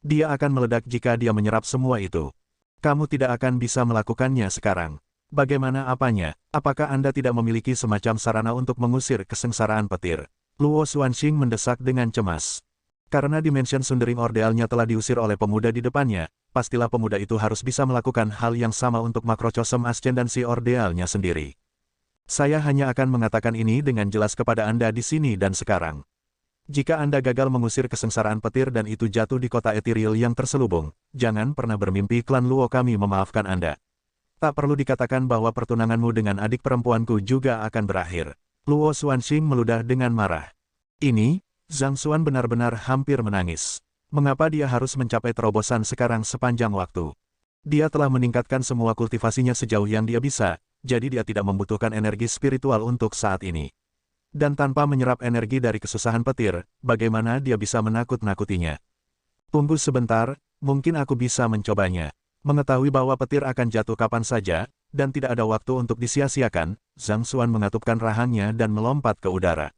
Dia akan meledak jika dia menyerap semua itu. Kamu tidak akan bisa melakukannya sekarang. Bagaimana apanya? Apakah Anda tidak memiliki semacam sarana untuk mengusir kesengsaraan petir? Luo Xuanxing mendesak dengan cemas. Karena Dimension Sundering Ordealnya telah diusir oleh pemuda di depannya, pastilah pemuda itu harus bisa melakukan hal yang sama untuk Makrocosm Ascendancy Ordealnya sendiri. Saya hanya akan mengatakan ini dengan jelas kepada Anda di sini dan sekarang. Jika Anda gagal mengusir kesengsaraan petir dan itu jatuh di kota etiril yang terselubung, jangan pernah bermimpi klan Luo kami memaafkan Anda. Tak perlu dikatakan bahwa pertunanganmu dengan adik perempuanku juga akan berakhir. Luo Xuanxing meludah dengan marah. Ini, Zhang Xuan benar-benar hampir menangis. Mengapa dia harus mencapai terobosan sekarang sepanjang waktu? Dia telah meningkatkan semua kultivasinya sejauh yang dia bisa, jadi dia tidak membutuhkan energi spiritual untuk saat ini. Dan tanpa menyerap energi dari kesusahan petir, bagaimana dia bisa menakut-nakutinya? Tunggu sebentar, mungkin aku bisa mencobanya. Mengetahui bahwa petir akan jatuh kapan saja, dan tidak ada waktu untuk disia-siakan, Zhang Xuan mengatupkan rahangnya dan melompat ke udara.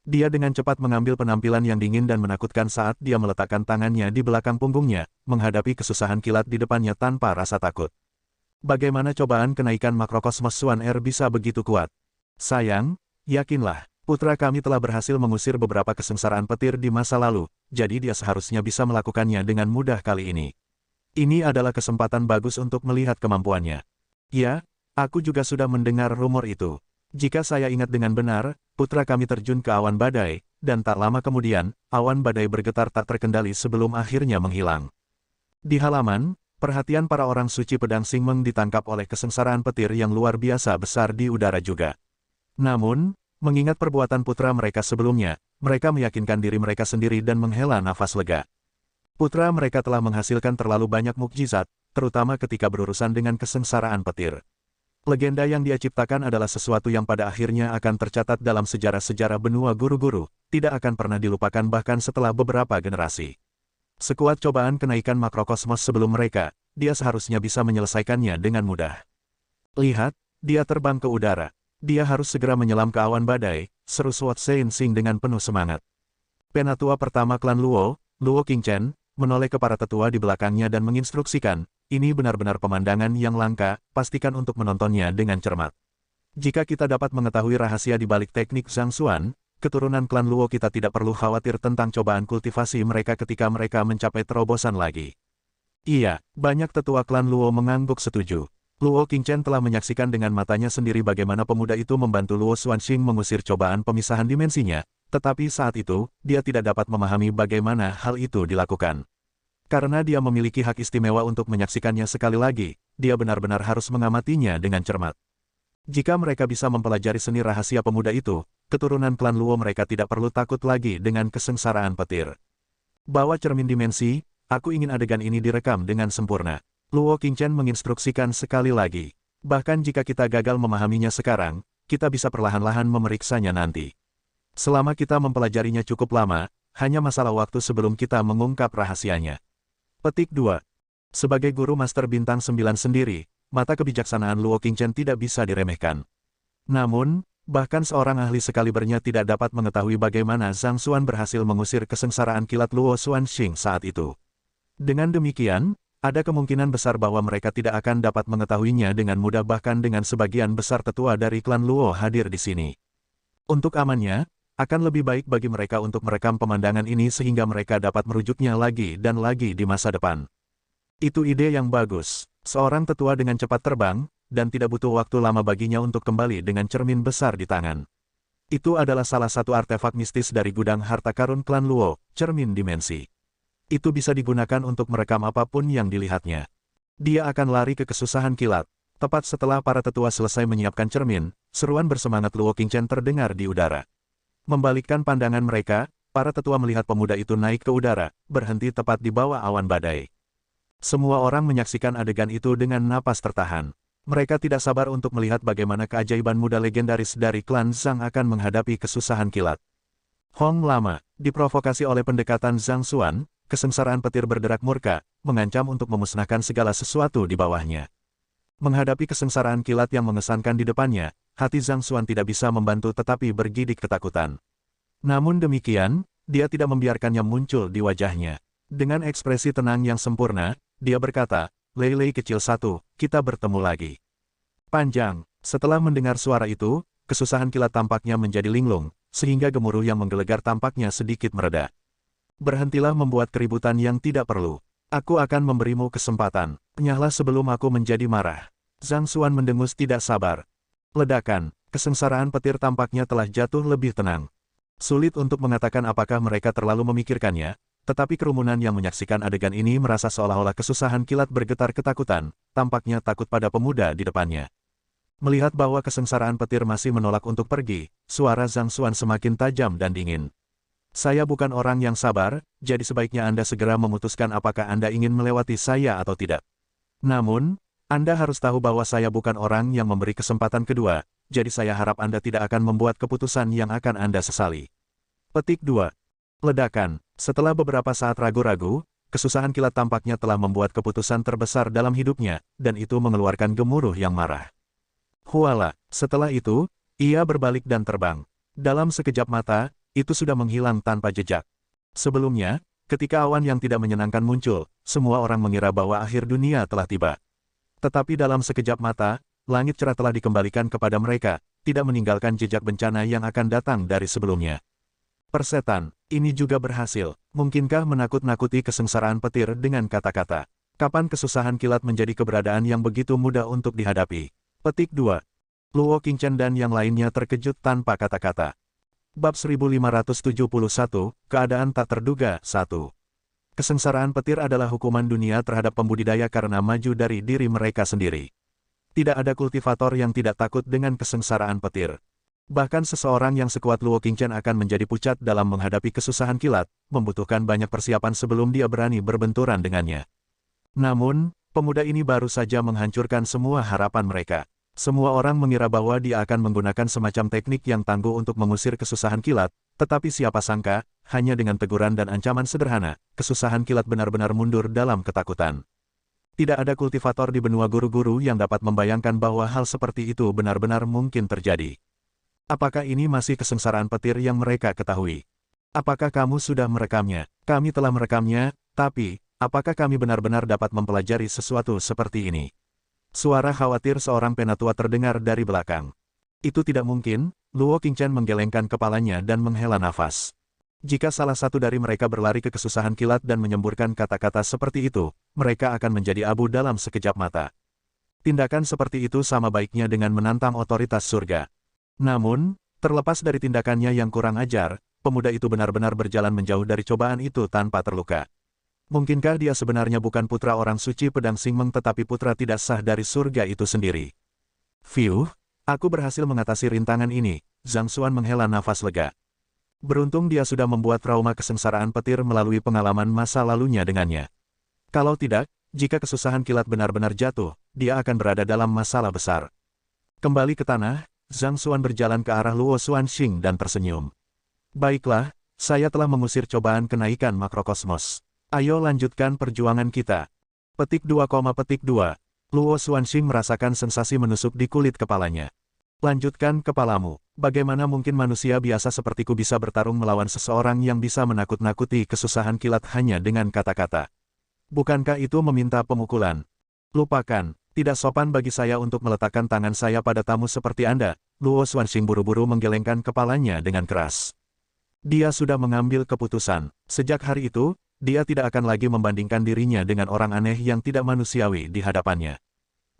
Dia dengan cepat mengambil penampilan yang dingin dan menakutkan saat dia meletakkan tangannya di belakang punggungnya, menghadapi kesusahan kilat di depannya tanpa rasa takut. Bagaimana cobaan kenaikan makrokosmos Xuan Er bisa begitu kuat? Sayang, yakinlah. Putra kami telah berhasil mengusir beberapa kesengsaraan petir di masa lalu, jadi dia seharusnya bisa melakukannya dengan mudah kali ini. Ini adalah kesempatan bagus untuk melihat kemampuannya. Ya, aku juga sudah mendengar rumor itu. Jika saya ingat dengan benar, putra kami terjun ke awan badai, dan tak lama kemudian, awan badai bergetar tak terkendali sebelum akhirnya menghilang. Di halaman, perhatian para orang suci pedang Xingmeng ditangkap oleh kesengsaraan petir yang luar biasa besar di udara juga. Namun, mengingat perbuatan putra mereka sebelumnya, mereka meyakinkan diri mereka sendiri dan menghela nafas lega. Putra mereka telah menghasilkan terlalu banyak mukjizat, terutama ketika berurusan dengan kesengsaraan petir. Legenda yang dia ciptakan adalah sesuatu yang pada akhirnya akan tercatat dalam sejarah-sejarah benua guru-guru, tidak akan pernah dilupakan bahkan setelah beberapa generasi. Sekuat cobaan kenaikan makrokosmos sebelum mereka, dia seharusnya bisa menyelesaikannya dengan mudah. Lihat, dia terbang ke udara. Dia harus segera menyelam ke awan badai, seru Sword Sein Sing dengan penuh semangat. Penatua pertama klan Luo, Luo Qingchen, menoleh ke para tetua di belakangnya dan menginstruksikan, ini benar-benar pemandangan yang langka, pastikan untuk menontonnya dengan cermat. Jika kita dapat mengetahui rahasia di balik teknik Zhang Xuan, keturunan klan Luo kita tidak perlu khawatir tentang cobaan kultivasi mereka ketika mereka mencapai terobosan lagi. Iya, banyak tetua klan Luo mengangguk setuju. Luo Qingchen telah menyaksikan dengan matanya sendiri bagaimana pemuda itu membantu Luo Xuanxing mengusir cobaan pemisahan dimensinya, tetapi saat itu, dia tidak dapat memahami bagaimana hal itu dilakukan. Karena dia memiliki hak istimewa untuk menyaksikannya sekali lagi, dia benar-benar harus mengamatinya dengan cermat. Jika mereka bisa mempelajari seni rahasia pemuda itu, keturunan klan Luo mereka tidak perlu takut lagi dengan kesengsaraan petir. Bawa cermin dimensi, aku ingin adegan ini direkam dengan sempurna. Luo Qingchen menginstruksikan sekali lagi. Bahkan jika kita gagal memahaminya sekarang, kita bisa perlahan-lahan memeriksanya nanti. Selama kita mempelajarinya cukup lama, hanya masalah waktu sebelum kita mengungkap rahasianya. Petik 2. Sebagai guru Master Bintang 9 sendiri, mata kebijaksanaan Luo Qingchen tidak bisa diremehkan. Namun, bahkan seorang ahli sekalibernya tidak dapat mengetahui bagaimana Zhang Xuan berhasil mengusir kesengsaraan kilat Luo Xuanxing saat itu. Dengan demikian, ada kemungkinan besar bahwa mereka tidak akan dapat mengetahuinya dengan mudah bahkan dengan sebagian besar tetua dari klan Luo hadir di sini. Untuk amannya, akan lebih baik bagi mereka untuk merekam pemandangan ini sehingga mereka dapat merujuknya lagi dan lagi di masa depan. Itu ide yang bagus. Seorang tetua dengan cepat terbang, dan tidak butuh waktu lama baginya untuk kembali dengan cermin besar di tangan. Itu adalah salah satu artefak mistis dari gudang harta karun klan Luo, cermin dimensi. Itu bisa digunakan untuk merekam apapun yang dilihatnya. Dia akan lari ke kesusahan kilat. Tepat setelah para tetua selesai menyiapkan cermin, seruan bersemangat Luo Qingchen terdengar di udara. Membalikkan pandangan mereka, para tetua melihat pemuda itu naik ke udara, berhenti tepat di bawah awan badai. Semua orang menyaksikan adegan itu dengan napas tertahan. Mereka tidak sabar untuk melihat bagaimana keajaiban muda legendaris dari klan Zhang akan menghadapi kesusahan kilat. Hong Lama, diprovokasi oleh pendekatan Zhang Xuan, kesengsaraan petir berderak murka, mengancam untuk memusnahkan segala sesuatu di bawahnya. Menghadapi kesengsaraan kilat yang mengesankan di depannya, hati Zhang Xuan tidak bisa membantu tetapi bergidik ketakutan. Namun demikian, dia tidak membiarkannya muncul di wajahnya. Dengan ekspresi tenang yang sempurna, dia berkata, "Lei kecil satu, kita bertemu lagi." Panjang, setelah mendengar suara itu, kesusahan kilat tampaknya menjadi linglung, sehingga gemuruh yang menggelegar tampaknya sedikit mereda. Berhentilah membuat keributan yang tidak perlu. Aku akan memberimu kesempatan. Nyahlah sebelum aku menjadi marah. Zhang Xuan mendengus tidak sabar. Ledakan, kesengsaraan petir tampaknya telah jatuh lebih tenang. Sulit untuk mengatakan apakah mereka terlalu memikirkannya, tetapi kerumunan yang menyaksikan adegan ini merasa seolah-olah kesusahan kilat bergetar ketakutan, tampaknya takut pada pemuda di depannya. Melihat bahwa kesengsaraan petir masih menolak untuk pergi, suara Zhang Xuan semakin tajam dan dingin. Saya bukan orang yang sabar, jadi sebaiknya Anda segera memutuskan apakah Anda ingin melewati saya atau tidak. Namun, Anda harus tahu bahwa saya bukan orang yang memberi kesempatan kedua, jadi saya harap Anda tidak akan membuat keputusan yang akan Anda sesali. Petik 2. Ledakan. Setelah beberapa saat ragu-ragu, kesusahan kilat tampaknya telah membuat keputusan terbesar dalam hidupnya, dan itu mengeluarkan gemuruh yang marah. Huala. Setelah itu, ia berbalik dan terbang. Dalam sekejap mata, itu sudah menghilang tanpa jejak. Sebelumnya, ketika awan yang tidak menyenangkan muncul, semua orang mengira bahwa akhir dunia telah tiba. Tetapi dalam sekejap mata, langit cerah telah dikembalikan kepada mereka, tidak meninggalkan jejak bencana yang akan datang dari sebelumnya. Persetan, ini juga berhasil. Mungkinkah menakut-nakuti kesengsaraan petir dengan kata-kata? Kapan kesusahan kilat menjadi keberadaan yang begitu mudah untuk dihadapi? Petik 2. Luo Qingchen dan yang lainnya terkejut tanpa kata-kata. Bab 1571, Keadaan Tak Terduga, 1. Kesengsaraan petir adalah hukuman dunia terhadap pembudidaya karena maju dari diri mereka sendiri. Tidak ada kultivator yang tidak takut dengan kesengsaraan petir. Bahkan seseorang yang sekuat Luo Qingchen akan menjadi pucat dalam menghadapi kesusahan kilat, membutuhkan banyak persiapan sebelum dia berani berbenturan dengannya. Namun, pemuda ini baru saja menghancurkan semua harapan mereka. Semua orang mengira bahwa dia akan menggunakan semacam teknik yang tangguh untuk mengusir kesusahan kilat, tetapi siapa sangka, hanya dengan teguran dan ancaman sederhana, kesusahan kilat benar-benar mundur dalam ketakutan. Tidak ada kultivator di benua guru-guru yang dapat membayangkan bahwa hal seperti itu benar-benar mungkin terjadi. Apakah ini masih kesengsaraan petir yang mereka ketahui? Apakah kamu sudah merekamnya? Kami telah merekamnya, tapi, apakah kami benar-benar dapat mempelajari sesuatu seperti ini? Suara khawatir seorang penatua terdengar dari belakang. Itu tidak mungkin, Luo Qingchen menggelengkan kepalanya dan menghela nafas. Jika salah satu dari mereka berlari ke kesusahan kilat dan menyemburkan kata-kata seperti itu, mereka akan menjadi abu dalam sekejap mata. Tindakan seperti itu sama baiknya dengan menantang otoritas surga. Namun, terlepas dari tindakannya yang kurang ajar, pemuda itu benar-benar berjalan menjauh dari cobaan itu tanpa terluka. Mungkinkah dia sebenarnya bukan putra orang suci pedang Xingmeng tetapi putra tidak sah dari surga itu sendiri? Fiuh, aku berhasil mengatasi rintangan ini, Zhang Xuan menghela nafas lega. Beruntung dia sudah membuat trauma kesengsaraan petir melalui pengalaman masa lalunya dengannya. Kalau tidak, jika kesusahan kilat benar-benar jatuh, dia akan berada dalam masalah besar. Kembali ke tanah, Zhang Xuan berjalan ke arah Luo Xuanxing dan tersenyum. Baiklah, saya telah mengusir cobaan kenaikan makrokosmos. Ayo lanjutkan perjuangan kita. Petik 2, Luo Xuanxing merasakan sensasi menusuk di kulit kepalanya. Lanjutkan kepalamu. Bagaimana mungkin manusia biasa sepertiku bisa bertarung melawan seseorang yang bisa menakut-nakuti kesusahan kilat hanya dengan kata-kata? Bukankah itu meminta pemukulan? Lupakan, tidak sopan bagi saya untuk meletakkan tangan saya pada tamu seperti Anda. Luo Xuanxing buru-buru menggelengkan kepalanya dengan keras. Dia sudah mengambil keputusan. Sejak hari itu, dia tidak akan lagi membandingkan dirinya dengan orang aneh yang tidak manusiawi di hadapannya.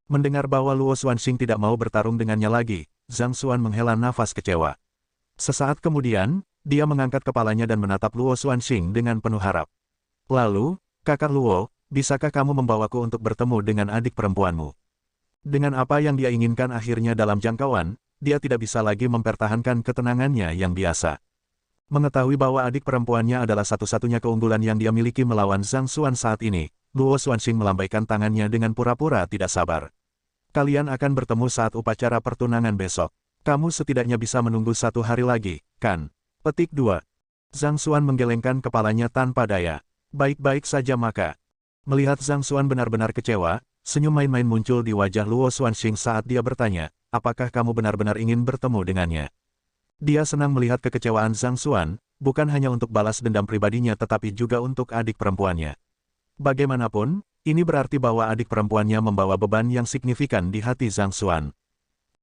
Mendengar bahwa Luo Xuanxing tidak mau bertarung dengannya lagi, Zhang Xuan menghela nafas kecewa. Sesaat kemudian, dia mengangkat kepalanya dan menatap Luo Xuanxing dengan penuh harap. Lalu, Kakak Luo, bisakah kamu membawaku untuk bertemu dengan adik perempuanmu? Dengan apa yang dia inginkan akhirnya dalam jangkauan, dia tidak bisa lagi mempertahankan ketenangannya yang biasa. Mengetahui bahwa adik perempuannya adalah satu-satunya keunggulan yang dia miliki melawan Zhang Xuan saat ini, Luo Xuanxing melambaikan tangannya dengan pura-pura tidak sabar. Kalian akan bertemu saat upacara pertunangan besok. Kamu setidaknya bisa menunggu 1 hari lagi, kan? Petik 2. Zhang Xuan menggelengkan kepalanya tanpa daya. Baik-baik saja maka. Melihat Zhang Xuan benar-benar kecewa, senyum main-main muncul di wajah Luo Xuanxing saat dia bertanya, apakah kamu benar-benar ingin bertemu dengannya? Dia senang melihat kekecewaan Zhang Xuan, bukan hanya untuk balas dendam pribadinya tetapi juga untuk adik perempuannya. Bagaimanapun, ini berarti bahwa adik perempuannya membawa beban yang signifikan di hati Zhang Xuan.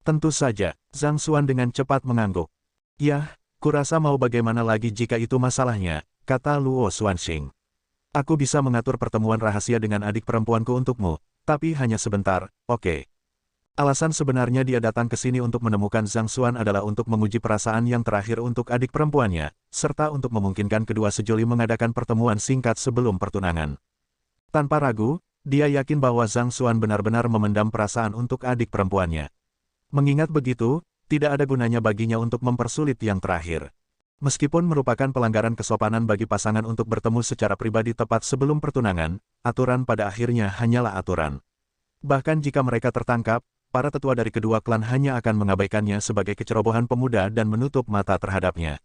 Tentu saja, Zhang Xuan dengan cepat mengangguk. Yah, kurasa mau bagaimana lagi jika itu masalahnya, kata Luo Xuanxing. Aku bisa mengatur pertemuan rahasia dengan adik perempuanku untukmu, tapi hanya sebentar, oke. Alasan sebenarnya dia datang ke sini untuk menemukan Zhang Xuan adalah untuk menguji perasaan yang terakhir untuk adik perempuannya, serta untuk memungkinkan kedua sejoli mengadakan pertemuan singkat sebelum pertunangan. Tanpa ragu, dia yakin bahwa Zhang Xuan benar-benar memendam perasaan untuk adik perempuannya. Mengingat begitu, tidak ada gunanya baginya untuk mempersulit yang terakhir. Meskipun merupakan pelanggaran kesopanan bagi pasangan untuk bertemu secara pribadi tepat sebelum pertunangan, aturan pada akhirnya hanyalah aturan. Bahkan jika mereka tertangkap, para tetua dari kedua klan hanya akan mengabaikannya sebagai kecerobohan pemuda dan menutup mata terhadapnya.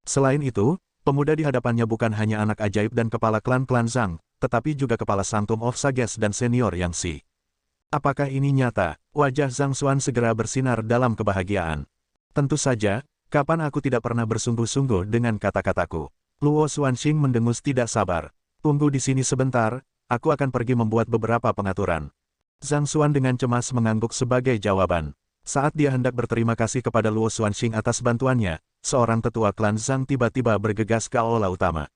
Selain itu, pemuda di hadapannya bukan hanya anak ajaib dan kepala klan-klan Zhang, tetapi juga kepala Sanctum of Sages dan senior Yang Si. Apakah ini nyata? Wajah Zhang Xuan segera bersinar dalam kebahagiaan. Tentu saja, kapan aku tidak pernah bersungguh-sungguh dengan kata-kataku. Luo Xuanxing mendengus tidak sabar. Tunggu di sini sebentar, aku akan pergi membuat beberapa pengaturan. Zhang Xuan dengan cemas mengangguk sebagai jawaban. Saat dia hendak berterima kasih kepada Luo Xuanxing atas bantuannya, seorang tetua klan Zhang tiba-tiba bergegas ke aula utama.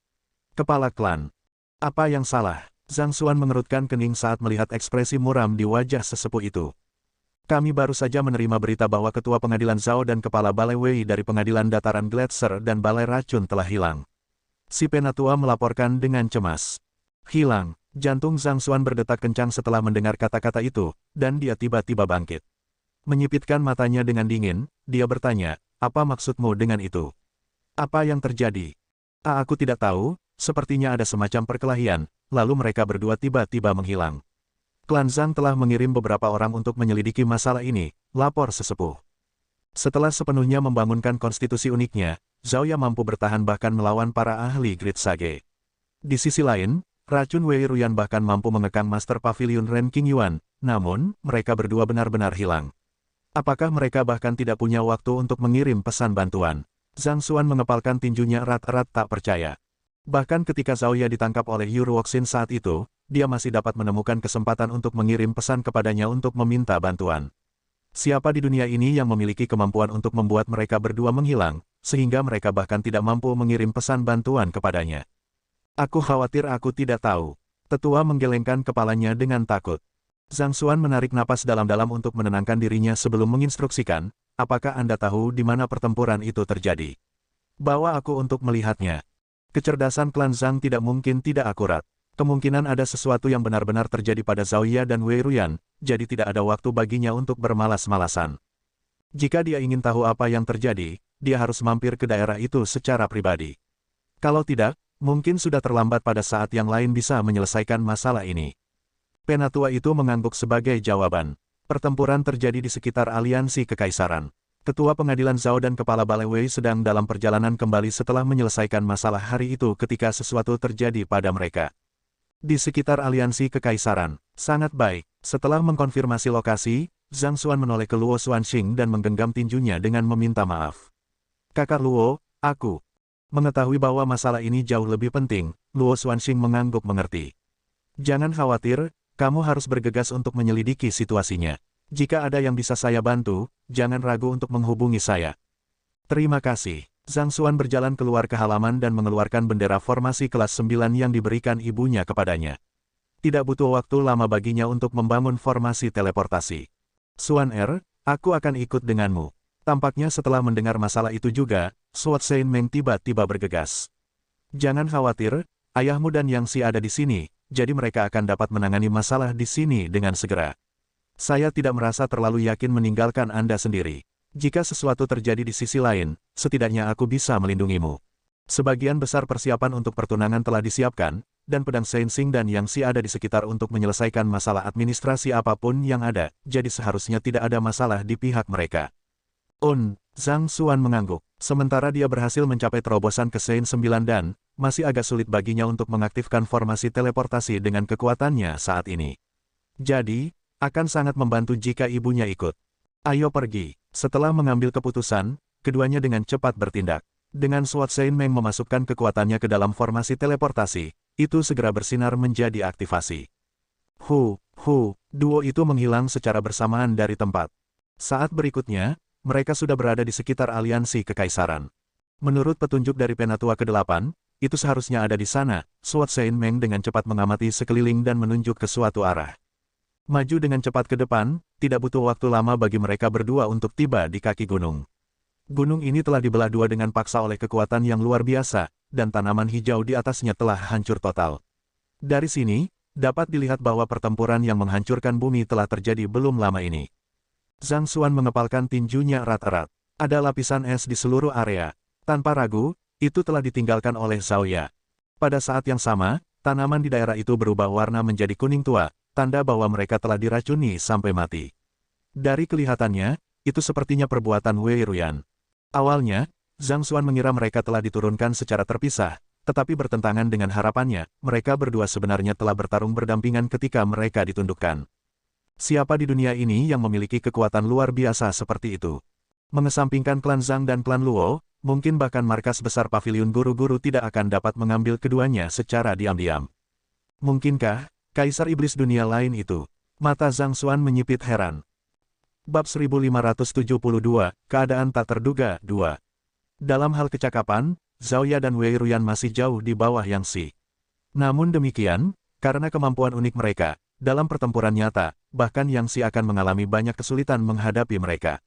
Kepala klan. Apa yang salah? Zhang Xuan mengerutkan kening saat melihat ekspresi muram di wajah sesepuh itu. Kami baru saja menerima berita bahwa Ketua Pengadilan Zhao dan Kepala Balai Wei dari Pengadilan Dataran Gletser dan Balai Racun telah hilang. Si penatua melaporkan dengan cemas. Hilang. Jantung Zhang Xuan berdetak kencang setelah mendengar kata-kata itu, dan dia tiba-tiba bangkit. Menyipitkan matanya dengan dingin, dia bertanya, apa maksudmu dengan itu? Apa yang terjadi? Aku tidak tahu, sepertinya ada semacam perkelahian, lalu mereka berdua tiba-tiba menghilang. Klan Zhang telah mengirim beberapa orang untuk menyelidiki masalah ini, lapor sesepuh. Setelah sepenuhnya membangunkan konstitusi uniknya, Zhao Ya mampu bertahan bahkan melawan para ahli Grid Sage. Di sisi lain, racun Wei Ruyan bahkan mampu mengekang Master Pavilion Ren Qingyuan, namun, mereka berdua benar-benar hilang. Apakah mereka bahkan tidak punya waktu untuk mengirim pesan bantuan? Zhang Xuan mengepalkan tinjunya erat-erat tak percaya. Bahkan ketika Zhao Ya ditangkap oleh Yu Ruoxin saat itu, dia masih dapat menemukan kesempatan untuk mengirim pesan kepadanya untuk meminta bantuan. Siapa di dunia ini yang memiliki kemampuan untuk membuat mereka berdua menghilang, sehingga mereka bahkan tidak mampu mengirim pesan bantuan kepadanya? Aku khawatir aku tidak tahu. Tetua menggelengkan kepalanya dengan takut. Zhang Xuan menarik napas dalam-dalam untuk menenangkan dirinya sebelum menginstruksikan, apakah Anda tahu di mana pertempuran itu terjadi? Bawa aku untuk melihatnya. Kecerdasan klan Zhang tidak mungkin tidak akurat. Kemungkinan ada sesuatu yang benar-benar terjadi pada Zhao Ya dan Wei Ruyan, jadi tidak ada waktu baginya untuk bermalas-malasan. Jika dia ingin tahu apa yang terjadi, dia harus mampir ke daerah itu secara pribadi. Kalau tidak, mungkin sudah terlambat pada saat yang lain bisa menyelesaikan masalah ini. Penatua itu mengangguk sebagai jawaban. Pertempuran terjadi di sekitar aliansi kekaisaran. Ketua Pengadilan Zhao dan Kepala Balai Wei sedang dalam perjalanan kembali setelah menyelesaikan masalah hari itu ketika sesuatu terjadi pada mereka. Di sekitar aliansi kekaisaran, sangat baik. Setelah mengkonfirmasi lokasi, Zhang Xuan menoleh ke Luo Xuanxing dan menggenggam tinjunya dengan meminta maaf. Kakak Luo, aku mengetahui bahwa masalah ini jauh lebih penting. Luo Xuanxing mengangguk mengerti. Jangan khawatir, kamu harus bergegas untuk menyelidiki situasinya. Jika ada yang bisa saya bantu, jangan ragu untuk menghubungi saya. Terima kasih. Zhang Xuan berjalan keluar ke halaman dan mengeluarkan bendera formasi kelas 9 yang diberikan ibunya kepadanya. Tidak butuh waktu lama baginya untuk membangun formasi teleportasi. Xuan aku akan ikut denganmu. Tampaknya setelah mendengar masalah itu juga, Suat Sein Meng tiba-tiba bergegas. Jangan khawatir, ayahmu dan Yang Si ada di sini, jadi mereka akan dapat menangani masalah di sini dengan segera. Saya tidak merasa terlalu yakin meninggalkan Anda sendiri. Jika sesuatu terjadi di sisi lain, setidaknya aku bisa melindungimu. Sebagian besar persiapan untuk pertunangan telah disiapkan, dan pedang Sensing dan Yang Si ada di sekitar untuk menyelesaikan masalah administrasi apapun yang ada, jadi seharusnya tidak ada masalah di pihak mereka. Zhang Xuan mengangguk. Sementara dia berhasil mencapai terobosan ke Sein 9 dan, masih agak sulit baginya untuk mengaktifkan formasi teleportasi dengan kekuatannya saat ini. Jadi, akan sangat membantu jika ibunya ikut. Ayo pergi. Setelah mengambil keputusan, keduanya dengan cepat bertindak. Dengan Suat Sein Meng memasukkan kekuatannya ke dalam formasi teleportasi, itu segera bersinar menjadi aktivasi. Duo itu menghilang secara bersamaan dari tempat. Saat berikutnya, mereka sudah berada di sekitar aliansi kekaisaran. Menurut petunjuk dari Penatua ke-8, itu seharusnya ada di sana. Suat Sein Meng dengan cepat mengamati sekeliling dan menunjuk ke suatu arah. Maju dengan cepat ke depan, tidak butuh waktu lama bagi mereka berdua untuk tiba di kaki gunung. Gunung ini telah dibelah dua dengan paksa oleh kekuatan yang luar biasa, dan tanaman hijau di atasnya telah hancur total. Dari sini, dapat dilihat bahwa pertempuran yang menghancurkan bumi telah terjadi belum lama ini. Zhang Xuan mengepalkan tinjunya erat-erat. Ada lapisan es di seluruh area. Tanpa ragu, itu telah ditinggalkan oleh Zhao Ya. Pada saat yang sama, tanaman di daerah itu berubah warna menjadi kuning tua, tanda bahwa mereka telah diracuni sampai mati. Dari kelihatannya, itu sepertinya perbuatan Wei Ruyan. Awalnya, Zhang Xuan mengira mereka telah diturunkan secara terpisah, tetapi bertentangan dengan harapannya, mereka berdua sebenarnya telah bertarung berdampingan ketika mereka ditundukkan. Siapa di dunia ini yang memiliki kekuatan luar biasa seperti itu? Mengesampingkan klan Zhang dan klan Luo, mungkin bahkan markas besar pavilion guru-guru tidak akan dapat mengambil keduanya secara diam-diam. Mungkinkah Kaisar Iblis dunia lain itu? Mata Zhang Xuan menyipit heran. Bab 1572, Keadaan Tak Terduga 2. Dalam hal kecakapan, Zhao Ya dan Wei Ruyan masih jauh di bawah Yang Si. Namun demikian, karena kemampuan unik mereka, dalam pertempuran nyata, bahkan Yang Si akan mengalami banyak kesulitan menghadapi mereka.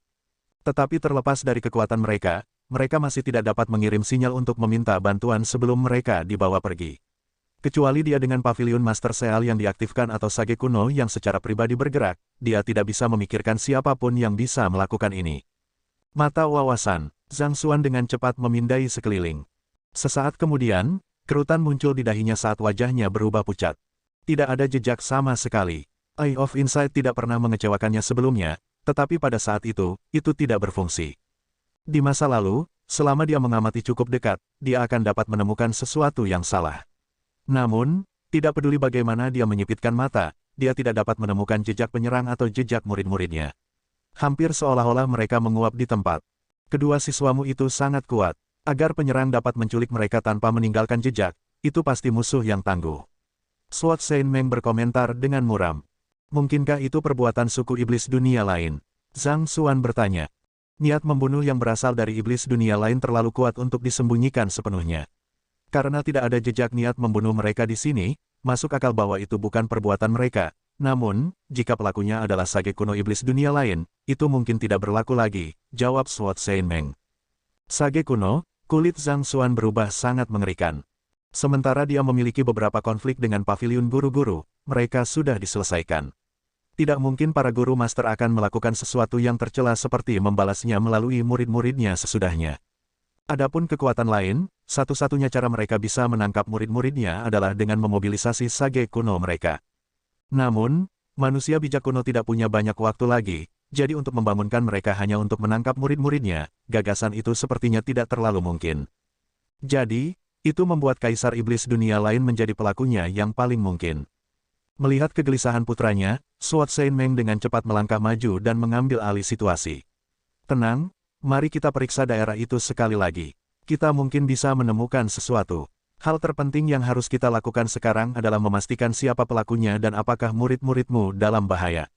Tetapi terlepas dari kekuatan mereka, mereka masih tidak dapat mengirim sinyal untuk meminta bantuan sebelum mereka dibawa pergi. Kecuali dia dengan pavilion Master Seal yang diaktifkan atau Sage kuno yang secara pribadi bergerak, dia tidak bisa memikirkan siapapun yang bisa melakukan ini. Mata wawasan, Zhang Xuan dengan cepat memindai sekeliling. Sesaat kemudian, kerutan muncul di dahinya saat wajahnya berubah pucat. Tidak ada jejak sama sekali. Eye of Insight tidak pernah mengecewakannya sebelumnya, tetapi pada saat itu tidak berfungsi. Di masa lalu, selama dia mengamati cukup dekat, dia akan dapat menemukan sesuatu yang salah. Namun, tidak peduli bagaimana dia menyipitkan mata, dia tidak dapat menemukan jejak penyerang atau jejak murid-muridnya. Hampir seolah-olah mereka menguap di tempat. Kedua siswamu itu sangat kuat. Agar penyerang dapat menculik mereka tanpa meninggalkan jejak, itu pasti musuh yang tangguh. Sword Saint Meng berkomentar dengan muram. Mungkinkah itu perbuatan suku iblis dunia lain? Zhang Xuan bertanya. Niat membunuh yang berasal dari iblis dunia lain terlalu kuat untuk disembunyikan sepenuhnya. Karena tidak ada jejak niat membunuh mereka di sini, masuk akal bahwa itu bukan perbuatan mereka. Namun, jika pelakunya adalah Sage kuno iblis dunia lain, itu mungkin tidak berlaku lagi, jawab Sword Saint Meng. Sage kuno, kulit Zhang Xuan berubah sangat mengerikan. Sementara dia memiliki beberapa konflik dengan pavilion guru-guru, mereka sudah diselesaikan. Tidak mungkin para guru master akan melakukan sesuatu yang tercela seperti membalasnya melalui murid-muridnya sesudahnya. Adapun kekuatan lain, satu-satunya cara mereka bisa menangkap murid-muridnya adalah dengan memobilisasi Sage kuno mereka. Namun, manusia bijak kuno tidak punya banyak waktu lagi, jadi untuk membangunkan mereka hanya untuk menangkap murid-muridnya, gagasan itu sepertinya tidak terlalu mungkin. Jadi, itu membuat Kaisar Iblis dunia lain menjadi pelakunya yang paling mungkin. Melihat kegelisahan putranya, Sword Saint Meng dengan cepat melangkah maju dan mengambil alih situasi. Tenang, mari kita periksa daerah itu sekali lagi. Kita mungkin bisa menemukan sesuatu. Hal terpenting yang harus kita lakukan sekarang adalah memastikan siapa pelakunya dan apakah murid-muridmu dalam bahaya.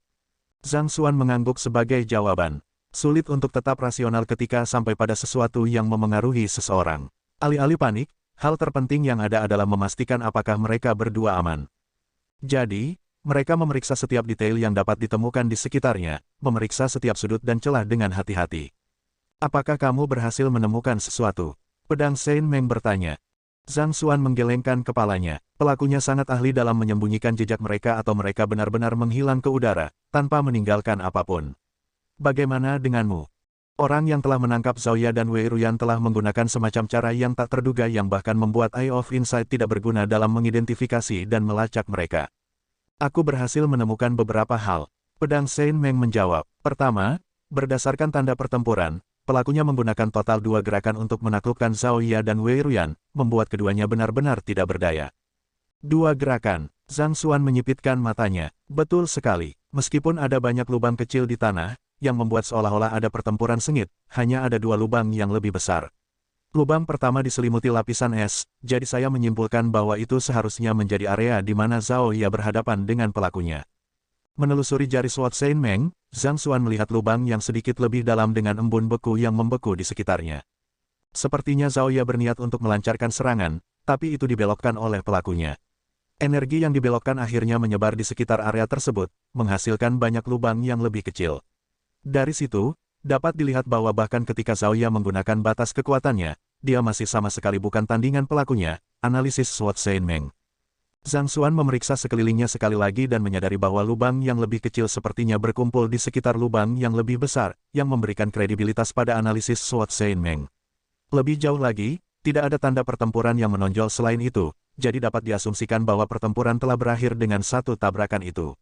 Zhang Xuan mengangguk sebagai jawaban. Sulit untuk tetap rasional ketika sampai pada sesuatu yang memengaruhi seseorang. Alih-alih panik, hal terpenting yang ada adalah memastikan apakah mereka berdua aman. Jadi, mereka memeriksa setiap detail yang dapat ditemukan di sekitarnya, memeriksa setiap sudut dan celah dengan hati-hati. Apakah kamu berhasil menemukan sesuatu? Pedang Saint Meng bertanya. Zhang Xuan menggelengkan kepalanya. Pelakunya sangat ahli dalam menyembunyikan jejak mereka atau mereka benar-benar menghilang ke udara, tanpa meninggalkan apapun. Bagaimana denganmu? Orang yang telah menangkap Zhao dan Wei Ruyan telah menggunakan semacam cara yang tak terduga yang bahkan membuat Eye of Insight tidak berguna dalam mengidentifikasi dan melacak mereka. Aku berhasil menemukan beberapa hal. Pedang Saint Meng menjawab. Pertama, berdasarkan tanda pertempuran, pelakunya menggunakan total 2 gerakan untuk menaklukkan Zhao dan Wei Ruyan, membuat keduanya benar-benar tidak berdaya. 2 gerakan, Zhang Xuan menyipitkan matanya. Betul sekali, meskipun ada banyak lubang kecil di tanah, yang membuat seolah-olah ada pertempuran sengit, hanya ada 2 lubang yang lebih besar. Lubang pertama diselimuti lapisan es, jadi saya menyimpulkan bahwa itu seharusnya menjadi area di mana Zhao berhadapan dengan pelakunya. Menelusuri jari Sword Saint Meng, Zhang Xuan melihat lubang yang sedikit lebih dalam dengan embun beku yang membeku di sekitarnya. Sepertinya Zhao berniat untuk melancarkan serangan, tapi itu dibelokkan oleh pelakunya. Energi yang dibelokkan akhirnya menyebar di sekitar area tersebut, menghasilkan banyak lubang yang lebih kecil. Dari situ, dapat dilihat bahwa bahkan ketika Zhao menggunakan batas kekuatannya, dia masih sama sekali bukan tandingan pelakunya, analisis Sword Saint Meng. Zhang Xuan memeriksa sekelilingnya sekali lagi dan menyadari bahwa lubang yang lebih kecil sepertinya berkumpul di sekitar lubang yang lebih besar, yang memberikan kredibilitas pada analisis Sword Saint Meng. Lebih jauh lagi, tidak ada tanda pertempuran yang menonjol selain itu, jadi dapat diasumsikan bahwa pertempuran telah berakhir dengan satu tabrakan itu.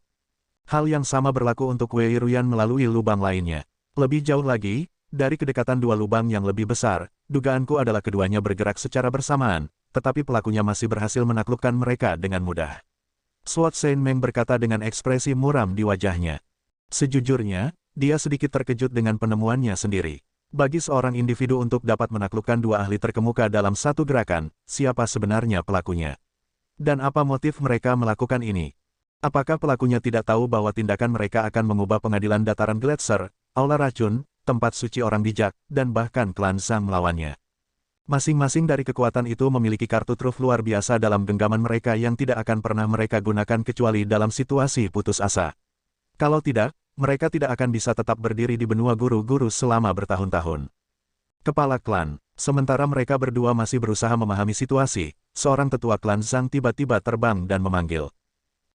Hal yang sama berlaku untuk Wei Ruyan melalui lubang lainnya. Lebih jauh lagi, dari kedekatan 2 lubang yang lebih besar, dugaanku adalah keduanya bergerak secara bersamaan, tetapi pelakunya masih berhasil menaklukkan mereka dengan mudah. Sword Saint Meng berkata dengan ekspresi muram di wajahnya. Sejujurnya, dia sedikit terkejut dengan penemuannya sendiri. Bagi seorang individu untuk dapat menaklukkan 2 ahli terkemuka dalam satu gerakan, siapa sebenarnya pelakunya? Dan apa motif mereka melakukan ini? Apakah pelakunya tidak tahu bahwa tindakan mereka akan mengubah pengadilan dataran Gletser, aula racun, tempat suci orang bijak, dan bahkan klan Zhang melawannya? Masing-masing dari kekuatan itu memiliki kartu truf luar biasa dalam genggaman mereka yang tidak akan pernah mereka gunakan kecuali dalam situasi putus asa. Kalau tidak, mereka tidak akan bisa tetap berdiri di benua guru-guru selama bertahun-tahun. Kepala klan, sementara mereka berdua masih berusaha memahami situasi, seorang tetua klan Zhang tiba-tiba terbang dan memanggil.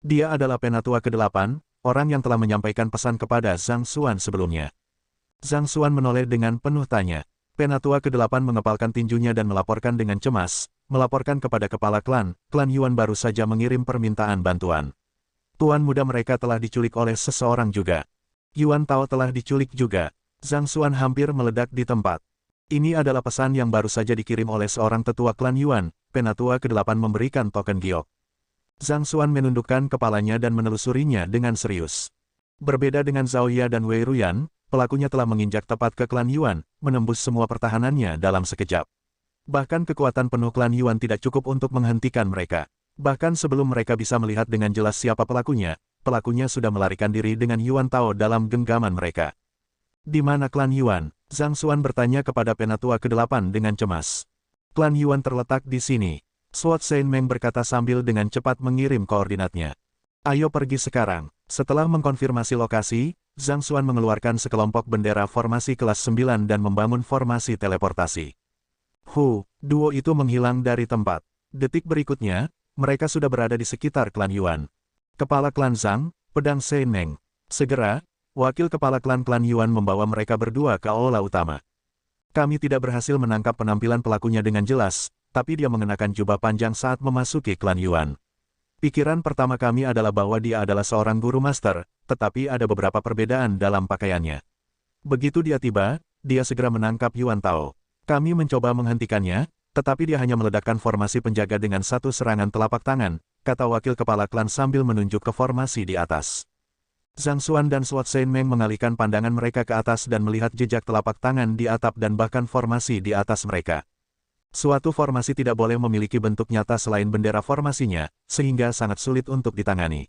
Dia adalah penatua ke-8, orang yang telah menyampaikan pesan kepada Zhang Xuan sebelumnya. Zhang Xuan menoleh dengan penuh tanya. Penatua ke-8 mengepalkan tinjunya dan melaporkan dengan cemas, melaporkan kepada kepala klan Yuan baru saja mengirim permintaan bantuan. Tuan muda mereka telah diculik oleh seseorang juga. Yuan Tao telah diculik juga. Zhang Xuan hampir meledak di tempat. Ini adalah pesan yang baru saja dikirim oleh seorang tetua klan Yuan, penatua ke-8 memberikan token giok. Zhang Xuan menundukkan kepalanya dan menelusurinya dengan serius. Berbeda dengan Zhao Ya dan Wei Ruyan, pelakunya telah menginjak tepat ke klan Yuan, menembus semua pertahanannya dalam sekejap. Bahkan kekuatan penuh klan Yuan tidak cukup untuk menghentikan mereka. Bahkan sebelum mereka bisa melihat dengan jelas siapa pelakunya sudah melarikan diri dengan Yuan Tao dalam genggaman mereka. Di mana klan Yuan? Zhang Xuan bertanya kepada penatua ke-8 dengan cemas. Klan Yuan terletak di sini. Suat Saint Meng berkata sambil dengan cepat mengirim koordinatnya. Ayo pergi sekarang. Setelah mengkonfirmasi lokasi, Zhang Xuan mengeluarkan sekelompok bendera formasi kelas 9 dan membangun formasi teleportasi. Duo itu menghilang dari tempat. Detik berikutnya, mereka sudah berada di sekitar klan Yuan. Kepala klan Zhang, pedang Saint Meng. Segera, wakil kepala klan Yuan membawa mereka berdua ke aula utama. Kami tidak berhasil menangkap penampilan pelakunya dengan jelas, tapi dia mengenakan jubah panjang saat memasuki klan Yuan. Pikiran pertama kami adalah bahwa dia adalah seorang guru master, tetapi ada beberapa perbedaan dalam pakaiannya. Begitu dia tiba, dia segera menangkap Yuan Tao. Kami mencoba menghentikannya, tetapi dia hanya meledakkan formasi penjaga dengan satu serangan telapak tangan, kata wakil kepala klan sambil menunjuk ke formasi di atas. Zhang Xuan dan Suat Saint Meng mengalihkan pandangan mereka ke atas dan melihat jejak telapak tangan di atap dan bahkan formasi di atas mereka. Suatu formasi tidak boleh memiliki bentuk nyata selain bendera formasinya, sehingga sangat sulit untuk ditangani.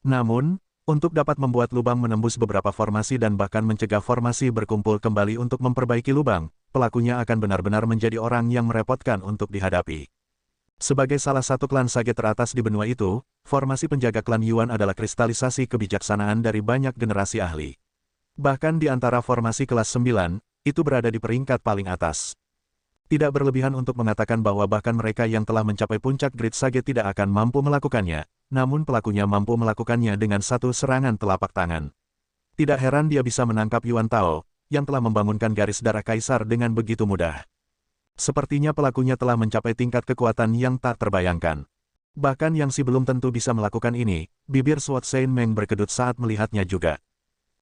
Namun, untuk dapat membuat lubang menembus beberapa formasi dan bahkan mencegah formasi berkumpul kembali untuk memperbaiki lubang, pelakunya akan benar-benar menjadi orang yang merepotkan untuk dihadapi. Sebagai salah satu klan sage teratas di benua itu, formasi penjaga klan Yuan adalah kristalisasi kebijaksanaan dari banyak generasi ahli. Bahkan di antara formasi kelas 9, itu berada di peringkat paling atas. Tidak berlebihan untuk mengatakan bahwa bahkan mereka yang telah mencapai puncak Great Sage tidak akan mampu melakukannya, namun pelakunya mampu melakukannya dengan satu serangan telapak tangan. Tidak heran dia bisa menangkap Yuan Tao, yang telah membangunkan garis darah kaisar dengan begitu mudah. Sepertinya pelakunya telah mencapai tingkat kekuatan yang tak terbayangkan. Bahkan yang si belum tentu bisa melakukan ini, bibir Suat Saint Meng berkedut saat melihatnya juga.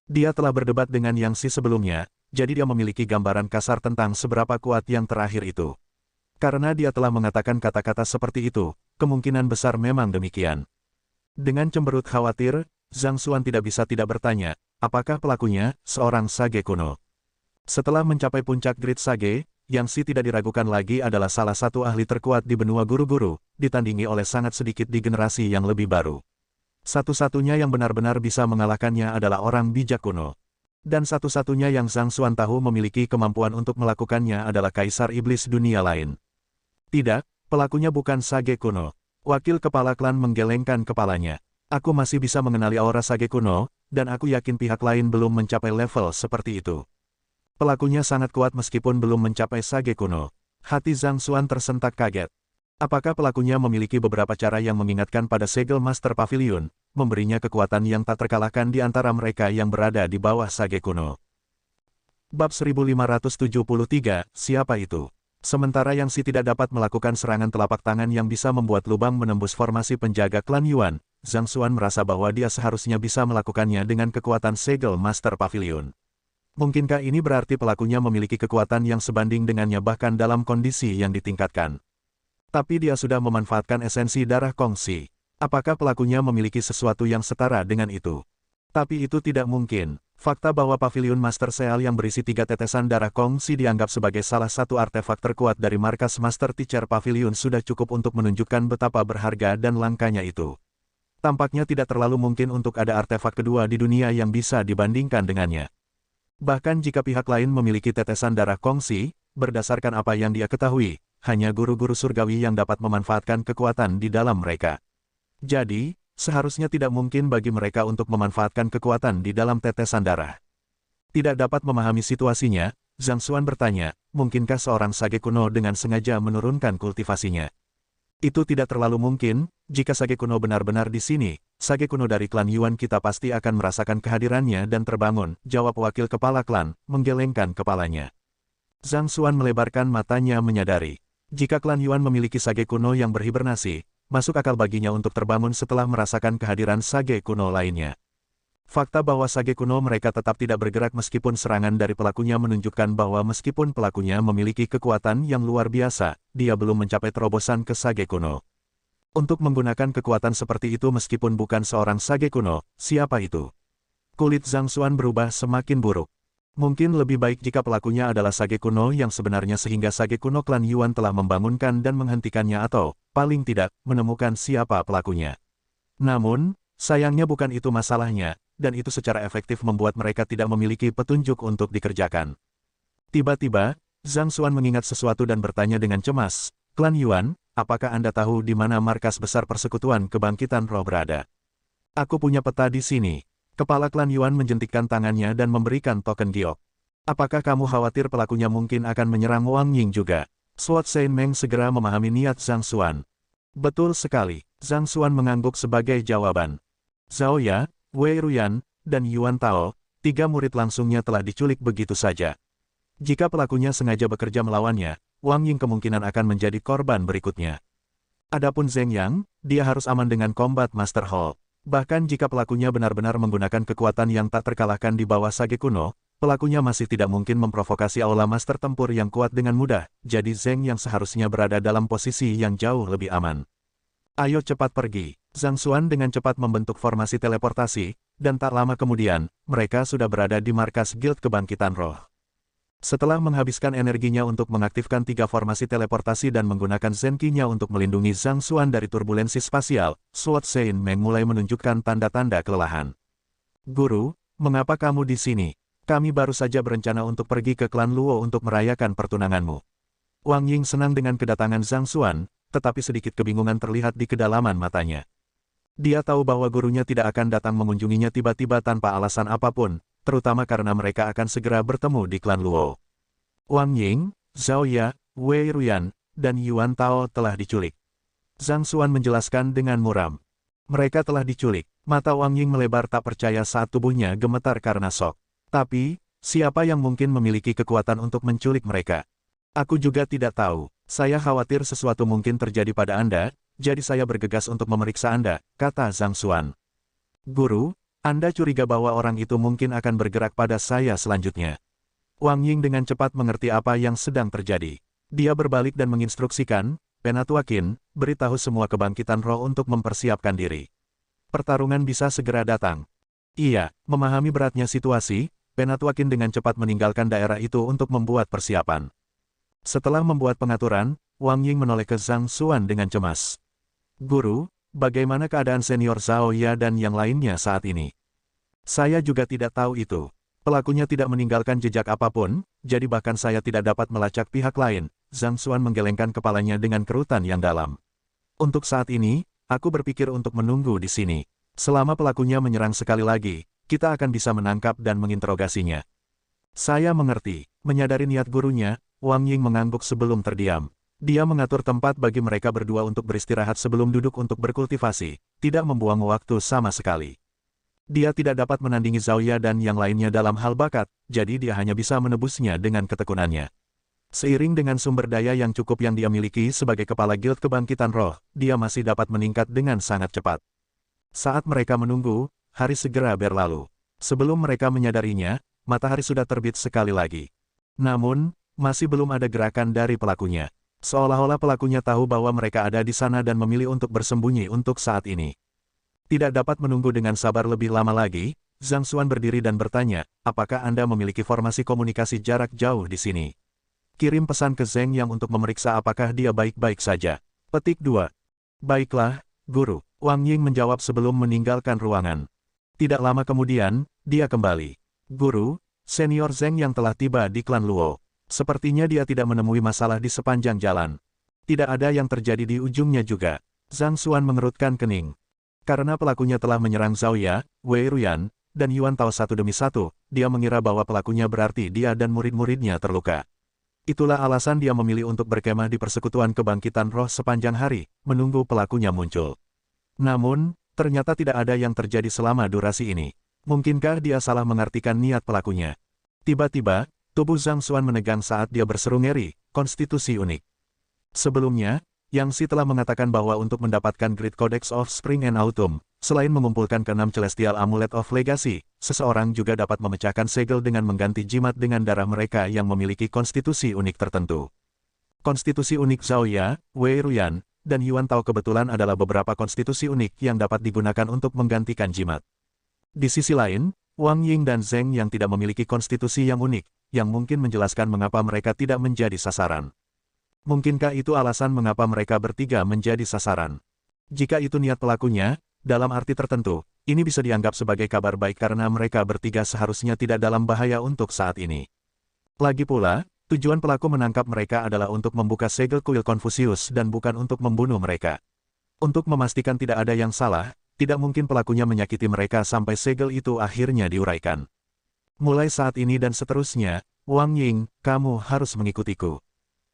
Dia telah berdebat dengan yang si sebelumnya, jadi dia memiliki gambaran kasar tentang seberapa kuat yang terakhir itu. Karena dia telah mengatakan kata-kata seperti itu, kemungkinan besar memang demikian. Dengan cemberut khawatir, Zhang Xuan tidak bisa tidak bertanya, apakah pelakunya seorang sage kuno. Setelah mencapai puncak Great Sage, Yang Si tidak diragukan lagi adalah salah satu ahli terkuat di benua guru-guru, ditandingi oleh sangat sedikit di generasi yang lebih baru. Satu-satunya yang benar-benar bisa mengalahkannya adalah orang bijak kuno. Dan satu-satunya yang Zhang Xuan tahu memiliki kemampuan untuk melakukannya adalah Kaisar Iblis dunia lain. Tidak, pelakunya bukan sage kuno. Wakil kepala klan menggelengkan kepalanya. Aku masih bisa mengenali aura sage kuno, dan aku yakin pihak lain belum mencapai level seperti itu. Pelakunya sangat kuat meskipun belum mencapai sage kuno. Hati Zhang Xuan tersentak kaget. Apakah pelakunya memiliki beberapa cara yang mengingatkan pada segel Master Pavilion, memberinya kekuatan yang tak terkalahkan di antara mereka yang berada di bawah sage kuno. Bab 1573, siapa itu? Sementara Yang Si tidak dapat melakukan serangan telapak tangan yang bisa membuat lubang menembus formasi penjaga klan Yuan, Zhang Xuan merasa bahwa dia seharusnya bisa melakukannya dengan kekuatan segel Master Pavilion. Mungkinkah ini berarti pelakunya memiliki kekuatan yang sebanding dengannya bahkan dalam kondisi yang ditingkatkan? Tapi dia sudah memanfaatkan esensi darah kongsi. Apakah pelakunya memiliki sesuatu yang setara dengan itu? Tapi itu tidak mungkin. Fakta bahwa Pavilion Master Seal yang berisi 3 tetesan darah kongsi dianggap sebagai salah satu artefak terkuat dari markas Master Teacher Pavilion sudah cukup untuk menunjukkan betapa berharga dan langkanya itu. Tampaknya tidak terlalu mungkin untuk ada artefak kedua di dunia yang bisa dibandingkan dengannya. Bahkan jika pihak lain memiliki tetesan darah kongsi, berdasarkan apa yang dia ketahui, hanya guru-guru surgawi yang dapat memanfaatkan kekuatan di dalam mereka. Jadi, Seharusnya tidak mungkin bagi mereka untuk memanfaatkan kekuatan di dalam tetesan darah. Tidak dapat memahami situasinya, Zhang Xuan bertanya, mungkinkah seorang sage kuno dengan sengaja menurunkan kultivasinya? Itu tidak terlalu mungkin, jika sage kuno benar-benar di sini, sage kuno dari klan Yuan kita pasti akan merasakan kehadirannya dan terbangun, jawab wakil kepala klan, menggelengkan kepalanya. Zhang Xuan melebarkan matanya menyadari, jika klan Yuan memiliki sage kuno yang berhibernasi, masuk akal baginya untuk terbangun setelah merasakan kehadiran sage kuno lainnya. Fakta bahwa sage kuno mereka tetap tidak bergerak meskipun serangan dari pelakunya menunjukkan bahwa meskipun pelakunya memiliki kekuatan yang luar biasa, dia belum mencapai terobosan ke sage kuno. Untuk menggunakan kekuatan seperti itu meskipun bukan seorang sage kuno, siapa itu? Kulit Zhang Xuan berubah semakin buruk. Mungkin lebih baik jika pelakunya adalah sage kuno yang sebenarnya sehingga sage kuno klan Yuan telah membangunkan dan menghentikannya atau, paling tidak, menemukan siapa pelakunya. Namun, sayangnya bukan itu masalahnya, dan itu secara efektif membuat mereka tidak memiliki petunjuk untuk dikerjakan. Tiba-tiba, Zhang Xuan mengingat sesuatu dan bertanya dengan cemas, klan Yuan, apakah Anda tahu di mana markas besar persekutuan kebangkitan roh berada? Aku punya peta di sini. Kepala klan Yuan menjentikkan tangannya dan memberikan token giok. Apakah kamu khawatir pelakunya mungkin akan menyerang Wang Ying juga? Suat Saint Meng segera memahami niat Zhang Xuan. Betul sekali, Zhang Xuan mengangguk sebagai jawaban. Zhao Ya, Wei Ruyan, dan Yuan Tao, 3 murid langsungnya telah diculik begitu saja. Jika pelakunya sengaja bekerja melawannya, Wang Ying kemungkinan akan menjadi korban berikutnya. Adapun Zheng Yang, dia harus aman dengan Combat Master Hall. Bahkan jika pelakunya benar-benar menggunakan kekuatan yang tak terkalahkan di bawah sage kuno, pelakunya masih tidak mungkin memprovokasi aula master tempur yang kuat dengan mudah, jadi Zheng yang seharusnya berada dalam posisi yang jauh lebih aman. Ayo cepat pergi. Zhang Xuan dengan cepat membentuk formasi teleportasi, dan tak lama kemudian, mereka sudah berada di markas Guild Kebangkitan Roh. Setelah menghabiskan energinya untuk mengaktifkan 3 formasi teleportasi dan menggunakan Zenki-nya untuk melindungi Zhang Xuan dari turbulensi spasial, Suat Saint Meng mulai menunjukkan tanda-tanda kelelahan. Guru, mengapa kamu di sini? Kami baru saja berencana untuk pergi ke klan Luo untuk merayakan pertunanganmu. Wang Ying senang dengan kedatangan Zhang Xuan, tetapi sedikit kebingungan terlihat di kedalaman matanya. Dia tahu bahwa gurunya tidak akan datang mengunjunginya tiba-tiba tanpa alasan apapun, terutama karena mereka akan segera bertemu di klan Luo. Wang Ying, Zhao Ya, Wei Ruyan, dan Yuan Tao telah diculik. Zhang Xuan menjelaskan dengan muram. Mereka telah diculik. Mata Wang Ying melebar tak percaya saat tubuhnya gemetar karena shock. Tapi, siapa yang mungkin memiliki kekuatan untuk menculik mereka? Aku juga tidak tahu. Saya khawatir sesuatu mungkin terjadi pada Anda, jadi saya bergegas untuk memeriksa Anda, kata Zhang Xuan. Guru, Anda curiga bahwa orang itu mungkin akan bergerak pada saya selanjutnya. Wang Ying dengan cepat mengerti apa yang sedang terjadi. Dia berbalik dan menginstruksikan, Penatuakin, beritahu semua kebangkitan roh untuk mempersiapkan diri. Pertarungan bisa segera datang. Iya, memahami beratnya situasi, Penatuakin dengan cepat meninggalkan daerah itu untuk membuat persiapan. Setelah membuat pengaturan, Wang Ying menoleh ke Zhang Xuan dengan cemas. Guru, bagaimana keadaan senior Zhao Ya dan yang lainnya saat ini? Saya juga tidak tahu itu. Pelakunya tidak meninggalkan jejak apapun, jadi bahkan saya tidak dapat melacak pihak lain. Zhang Xuan menggelengkan kepalanya dengan kerutan yang dalam. Untuk saat ini, aku berpikir untuk menunggu di sini. Selama pelakunya menyerang sekali lagi, kita akan bisa menangkap dan menginterogasinya. Saya mengerti. Menyadari niat gurunya, Wang Ying mengangguk sebelum terdiam. Dia mengatur tempat bagi mereka berdua untuk beristirahat sebelum duduk untuk berkultivasi, tidak membuang waktu sama sekali. Dia tidak dapat menandingi Zhao Ya dan yang lainnya dalam hal bakat, jadi dia hanya bisa menebusnya dengan ketekunannya. Seiring dengan sumber daya yang cukup yang dia miliki sebagai kepala Guild Kebangkitan Roh, dia masih dapat meningkat dengan sangat cepat. Saat mereka menunggu, hari segera berlalu. Sebelum mereka menyadarinya, matahari sudah terbit sekali lagi. Namun, masih belum ada gerakan dari pelakunya. Seolah-olah pelakunya tahu bahwa mereka ada di sana dan memilih untuk bersembunyi untuk saat ini. Tidak dapat menunggu dengan sabar lebih lama lagi, Zhang Xuan berdiri dan bertanya, apakah Anda memiliki formasi komunikasi jarak jauh di sini? Kirim pesan ke Zheng Yang untuk memeriksa apakah dia baik-baik saja. Petik 2. Baiklah, Guru. Wang Ying menjawab sebelum meninggalkan ruangan. Tidak lama kemudian, dia kembali. Guru, senior Zheng Yang telah tiba di klan Luo. Sepertinya dia tidak menemui masalah di sepanjang jalan. Tidak ada yang terjadi di ujungnya juga. Zhang Xuan mengerutkan kening. Karena pelakunya telah menyerang Zhao Ya, Wei Ruyan, dan Yuan Tao satu demi satu, dia mengira bahwa pelakunya berarti dia dan murid-muridnya terluka. Itulah alasan dia memilih untuk berkemah di Persekutuan Kebangkitan Roh sepanjang hari, menunggu pelakunya muncul. Namun, ternyata tidak ada yang terjadi selama durasi ini. Mungkinkah dia salah mengartikan niat pelakunya? Tiba-tiba, tubuh Zhang Xuan menegang saat dia berseru ngeri, konstitusi unik. Sebelumnya, Yang Si telah mengatakan bahwa untuk mendapatkan Great Codex of Spring and Autumn, selain mengumpulkan ke-6 Celestial Amulet of Legacy, seseorang juga dapat memecahkan segel dengan mengganti jimat dengan darah mereka yang memiliki konstitusi unik tertentu. Konstitusi unik Zhao Ya, Wei Ruyan, dan Yuan Tao kebetulan adalah beberapa konstitusi unik yang dapat digunakan untuk menggantikan jimat. Di sisi lain, Wang Ying dan Zheng yang tidak memiliki konstitusi yang unik, yang mungkin menjelaskan mengapa mereka tidak menjadi sasaran. Mungkinkah itu alasan mengapa mereka bertiga menjadi sasaran? Jika itu niat pelakunya, dalam arti tertentu, ini bisa dianggap sebagai kabar baik karena mereka bertiga seharusnya tidak dalam bahaya untuk saat ini. Lagi pula, tujuan pelaku menangkap mereka adalah untuk membuka segel kuil Konfusius dan bukan untuk membunuh mereka. Untuk memastikan tidak ada yang salah, tidak mungkin pelakunya menyakiti mereka sampai segel itu akhirnya diuraikan. Mulai saat ini dan seterusnya, Wang Ying, kamu harus mengikutiku.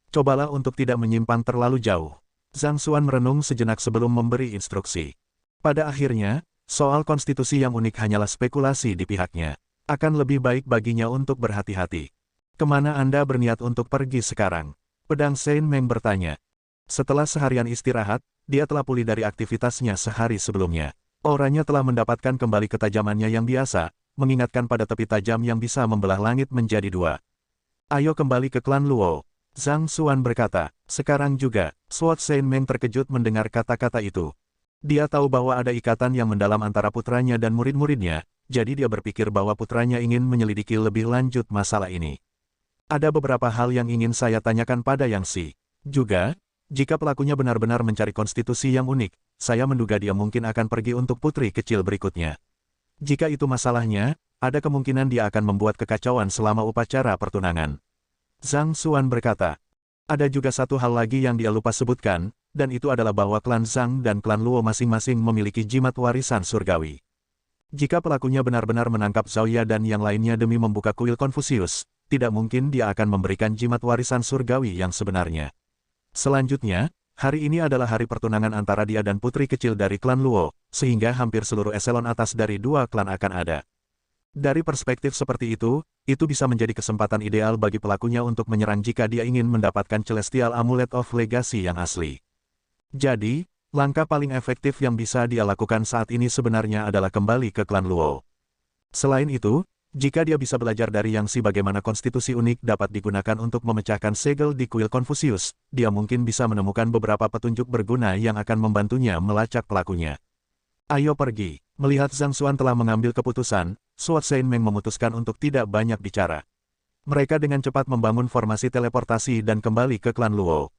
Cobalah untuk tidak menyimpang terlalu jauh. Zhang Xuan merenung sejenak sebelum memberi instruksi. Pada akhirnya, soal konstitusi yang unik hanyalah spekulasi di pihaknya. Akan lebih baik baginya untuk berhati-hati. Kemana Anda berniat untuk pergi sekarang? Pedang Saint Meng bertanya. Setelah seharian istirahat, dia telah pulih dari aktivitasnya sehari sebelumnya. Auranya telah mendapatkan kembali ketajamannya yang biasa, mengingatkan pada tepi tajam yang bisa membelah langit menjadi dua. Ayo kembali ke klan Luo. Zhang Xuan berkata. Sekarang juga, Sword Saint Meng terkejut mendengar kata-kata itu. Dia tahu bahwa ada ikatan yang mendalam antara putranya dan murid-muridnya, jadi dia berpikir bahwa putranya ingin menyelidiki lebih lanjut masalah ini. Ada beberapa hal yang ingin saya tanyakan pada Yang Si. Juga, jika pelakunya benar-benar mencari konstitusi yang unik, saya menduga dia mungkin akan pergi untuk putri kecil berikutnya. Jika itu masalahnya, ada kemungkinan dia akan membuat kekacauan selama upacara pertunangan. Zhang Xuan berkata. Ada juga satu hal lagi yang dia lupa sebutkan, dan itu adalah bahwa klan Zhang dan klan Luo masing-masing memiliki jimat warisan surgawi. Jika pelakunya benar-benar menangkap Zhao Ya dan yang lainnya demi membuka kuil Konfusius, tidak mungkin dia akan memberikan jimat warisan surgawi yang sebenarnya. Selanjutnya, hari ini adalah hari pertunangan antara dia dan putri kecil dari klan Luo, sehingga hampir seluruh eselon atas dari dua klan akan ada. Dari perspektif seperti itu bisa menjadi kesempatan ideal bagi pelakunya untuk menyerang jika dia ingin mendapatkan Celestial Amulet of Legacy yang asli. Jadi, langkah paling efektif yang bisa dia lakukan saat ini sebenarnya adalah kembali ke klan Luo. Selain itu, jika dia bisa belajar dari Yang Si bagaimana konstitusi unik dapat digunakan untuk memecahkan segel di kuil Konfusius, dia mungkin bisa menemukan beberapa petunjuk berguna yang akan membantunya melacak pelakunya. Ayo pergi. Melihat Zhang Xuan telah mengambil keputusan, Sword Saint Meng memutuskan untuk tidak banyak bicara. Mereka dengan cepat membangun formasi teleportasi dan kembali ke klan Luo.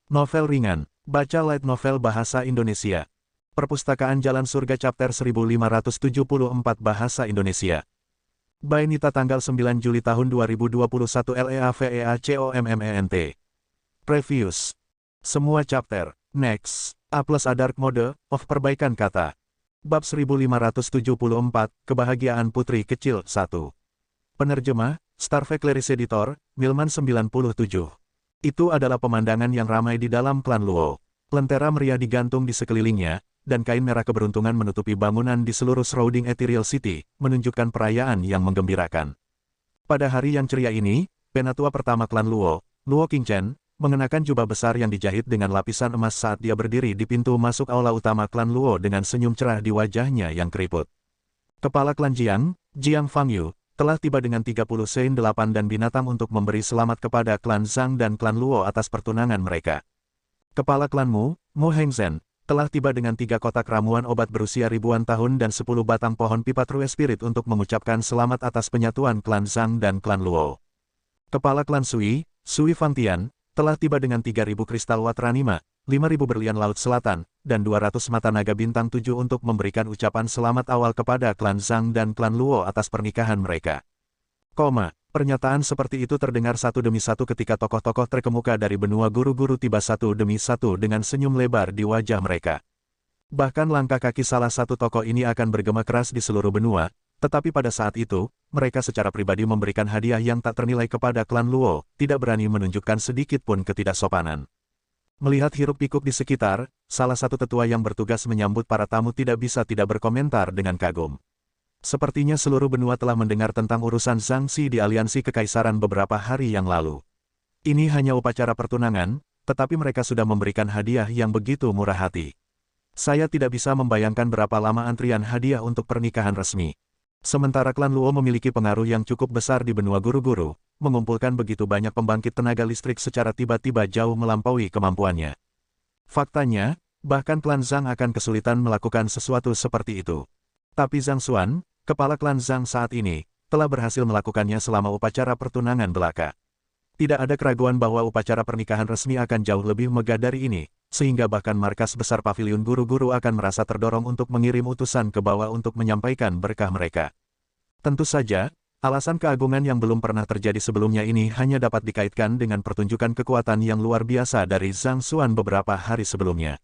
Novel ringan, baca light novel bahasa Indonesia. Perpustakaan Jalan Surga Chapter 1574 Bahasa Indonesia. By Nita tanggal 9 Juli tahun 2021 LEAVEACOMMENT. Previews. Semua chapter. Next. A+ Dark Mode of Perbaikan Kata. Bab 1574, Kebahagiaan Putri Kecil 1. Penerjemah, Starve Claris Editor, Milman 97. Itu adalah pemandangan yang ramai di dalam klan Luo. Lentera meriah digantung di sekelilingnya, dan kain merah keberuntungan menutupi bangunan di seluruh surrounding Ethereal City, menunjukkan perayaan yang menggembirakan. Pada hari yang ceria ini, penatua pertama klan Luo, Luo Qingchen, mengenakan jubah besar yang dijahit dengan lapisan emas saat dia berdiri di pintu masuk aula utama klan Luo dengan senyum cerah di wajahnya yang keriput. Kepala klan Jiang, Jiang Fangyu, telah tiba dengan 30 Sein 8 dan binatang untuk memberi selamat kepada klan Zhang dan klan Luo atas pertunangan mereka. Kepala klan Mu Hengzhen, telah tiba dengan 3 kotak ramuan obat berusia ribuan tahun dan 10 batang pohon pipa True Spirit untuk mengucapkan selamat atas penyatuan klan Zhang dan klan Luo. Kepala klan Sui Fangtian, telah tiba dengan 3.000 kristal Watranima, 5.000 berlian Laut Selatan, dan 200 mata naga bintang 7 untuk memberikan ucapan selamat awal kepada klan Zhang dan klan Luo atas pernikahan mereka. Pernyataan seperti itu terdengar satu demi satu ketika tokoh-tokoh terkemuka dari benua guru-guru tiba satu demi satu dengan senyum lebar di wajah mereka. Bahkan langkah kaki salah satu tokoh ini akan bergema keras di seluruh benua, tetapi pada saat itu, mereka secara pribadi memberikan hadiah yang tak ternilai kepada klan Luo, tidak berani menunjukkan sedikit pun ketidaksopanan. Melihat hiruk-pikuk di sekitar, salah satu tetua yang bertugas menyambut para tamu tidak bisa tidak berkomentar dengan kagum. Sepertinya seluruh benua telah mendengar tentang urusan Zhangxi di aliansi kekaisaran beberapa hari yang lalu. Ini hanya upacara pertunangan, tetapi mereka sudah memberikan hadiah yang begitu murah hati. Saya tidak bisa membayangkan berapa lama antrian hadiah untuk pernikahan resmi. Sementara klan Luo memiliki pengaruh yang cukup besar di benua guru-guru, mengumpulkan begitu banyak pembangkit tenaga listrik secara tiba-tiba jauh melampaui kemampuannya. Faktanya, bahkan klan Zhang akan kesulitan melakukan sesuatu seperti itu. Tapi Zhang Xuan, kepala klan Zhang saat ini, telah berhasil melakukannya selama upacara pertunangan belaka. Tidak ada keraguan bahwa upacara pernikahan resmi akan jauh lebih megah dari ini, sehingga bahkan markas besar paviliun guru-guru akan merasa terdorong untuk mengirim utusan ke bawah untuk menyampaikan berkah mereka. Tentu saja, alasan keagungan yang belum pernah terjadi sebelumnya ini hanya dapat dikaitkan dengan pertunjukan kekuatan yang luar biasa dari Zhang Xuan beberapa hari sebelumnya.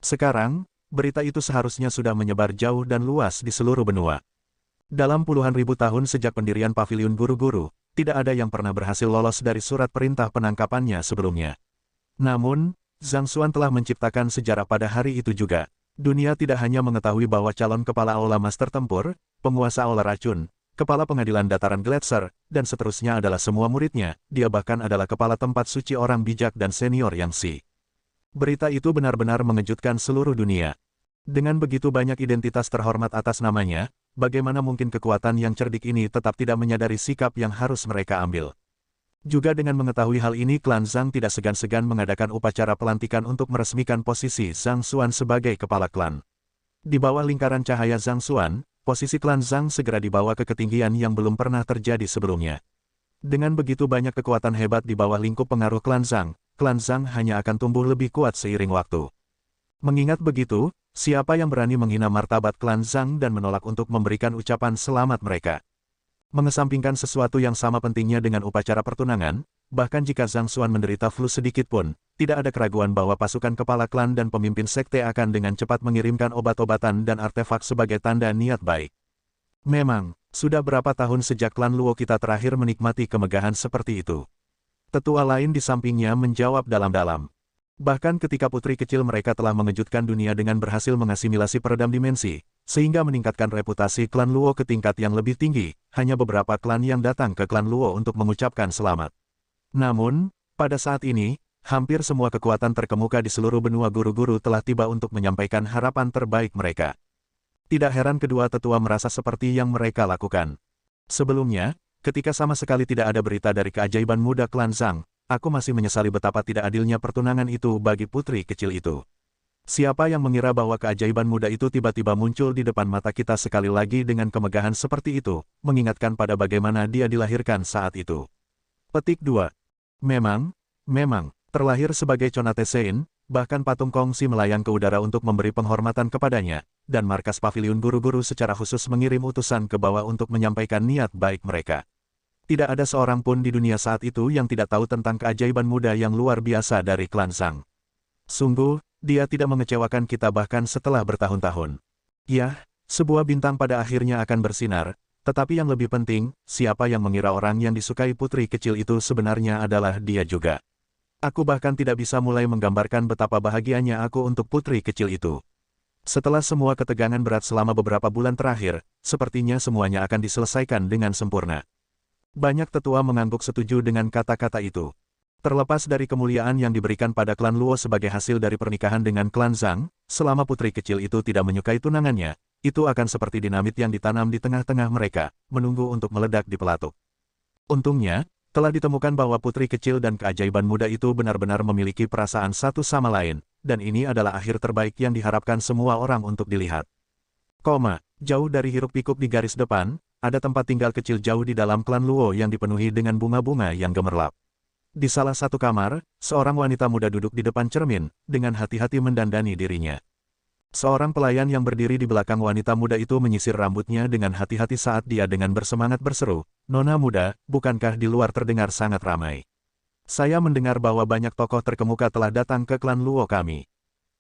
Sekarang, berita itu seharusnya sudah menyebar jauh dan luas di seluruh benua. Dalam puluhan ribu tahun sejak pendirian paviliun guru-guru, tidak ada yang pernah berhasil lolos dari surat perintah penangkapannya sebelumnya. Namun, Zhang Xuan telah menciptakan sejarah pada hari itu juga. Dunia tidak hanya mengetahui bahwa calon kepala aula master tempur, penguasa aula racun, kepala pengadilan dataran Gletser, dan seterusnya adalah semua muridnya, dia bahkan adalah kepala tempat suci orang bijak dan senior yang Si. Berita itu benar-benar mengejutkan seluruh dunia. Dengan begitu banyak identitas terhormat atas namanya, bagaimana mungkin kekuatan yang cerdik ini tetap tidak menyadari sikap yang harus mereka ambil. Juga dengan mengetahui hal ini klan Zhang tidak segan-segan mengadakan upacara pelantikan untuk meresmikan posisi Zhang Xuan sebagai kepala klan. Di bawah lingkaran cahaya Zhang Xuan, posisi klan Zhang segera dibawa ke ketinggian yang belum pernah terjadi sebelumnya. Dengan begitu banyak kekuatan hebat di bawah lingkup pengaruh klan Zhang hanya akan tumbuh lebih kuat seiring waktu. Mengingat begitu, siapa yang berani menghina martabat klan Zhang dan menolak untuk memberikan ucapan selamat mereka? Mengesampingkan sesuatu yang sama pentingnya dengan upacara pertunangan, bahkan jika Zhang Xuan menderita flu sedikit pun, tidak ada keraguan bahwa pasukan kepala klan dan pemimpin sekte akan dengan cepat mengirimkan obat-obatan dan artefak sebagai tanda niat baik. Memang, sudah berapa tahun sejak klan Luo kita terakhir menikmati kemegahan seperti itu? Tetua lain di sampingnya menjawab dalam-dalam. Bahkan ketika putri kecil mereka telah mengejutkan dunia dengan berhasil mengasimilasi peredam dimensi, sehingga meningkatkan reputasi klan Luo ke tingkat yang lebih tinggi, hanya beberapa klan yang datang ke klan Luo untuk mengucapkan selamat. Namun, pada saat ini, hampir semua kekuatan terkemuka di seluruh benua guru-guru telah tiba untuk menyampaikan harapan terbaik mereka. Tidak heran kedua tetua merasa seperti yang mereka lakukan. Sebelumnya, ketika sama sekali tidak ada berita dari keajaiban muda klan Zhang, aku masih menyesali betapa tidak adilnya pertunangan itu bagi putri kecil itu. Siapa yang mengira bahwa keajaiban muda itu tiba-tiba muncul di depan mata kita sekali lagi dengan kemegahan seperti itu, mengingatkan pada bagaimana dia dilahirkan saat itu. Petik 2. Memang, terlahir sebagai Conate Sein, bahkan patung Kongsi melayang ke udara untuk memberi penghormatan kepadanya, dan markas paviliun guru-guru secara khusus mengirim utusan ke bawah untuk menyampaikan niat baik mereka. Tidak ada seorang pun di dunia saat itu yang tidak tahu tentang keajaiban muda yang luar biasa dari klan Zhang. Sungguh, dia tidak mengecewakan kita bahkan setelah bertahun-tahun. Ya, sebuah bintang pada akhirnya akan bersinar, tetapi yang lebih penting, siapa yang mengira orang yang disukai putri kecil itu sebenarnya adalah dia juga. Aku bahkan tidak bisa mulai menggambarkan betapa bahagianya aku untuk putri kecil itu. Setelah semua ketegangan berat selama beberapa bulan terakhir, sepertinya semuanya akan diselesaikan dengan sempurna. Banyak tetua mengangguk setuju dengan kata-kata itu. Terlepas dari kemuliaan yang diberikan pada klan Luo sebagai hasil dari pernikahan dengan klan Zhang, selama putri kecil itu tidak menyukai tunangannya, itu akan seperti dinamit yang ditanam di tengah-tengah mereka, menunggu untuk meledak di pelatuk. Untungnya, telah ditemukan bahwa putri kecil dan keajaiban muda itu benar-benar memiliki perasaan satu sama lain, dan ini adalah akhir terbaik yang diharapkan semua orang untuk dilihat. Jauh dari hiruk-pikuk di garis depan, ada tempat tinggal kecil jauh di dalam klan Luo yang dipenuhi dengan bunga-bunga yang gemerlap. Di salah satu kamar, seorang wanita muda duduk di depan cermin, dengan hati-hati mendandani dirinya. Seorang pelayan yang berdiri di belakang wanita muda itu menyisir rambutnya dengan hati-hati saat dia dengan bersemangat berseru, "Nona muda, bukankah di luar terdengar sangat ramai? Saya mendengar bahwa banyak tokoh terkemuka telah datang ke klan Luo kami."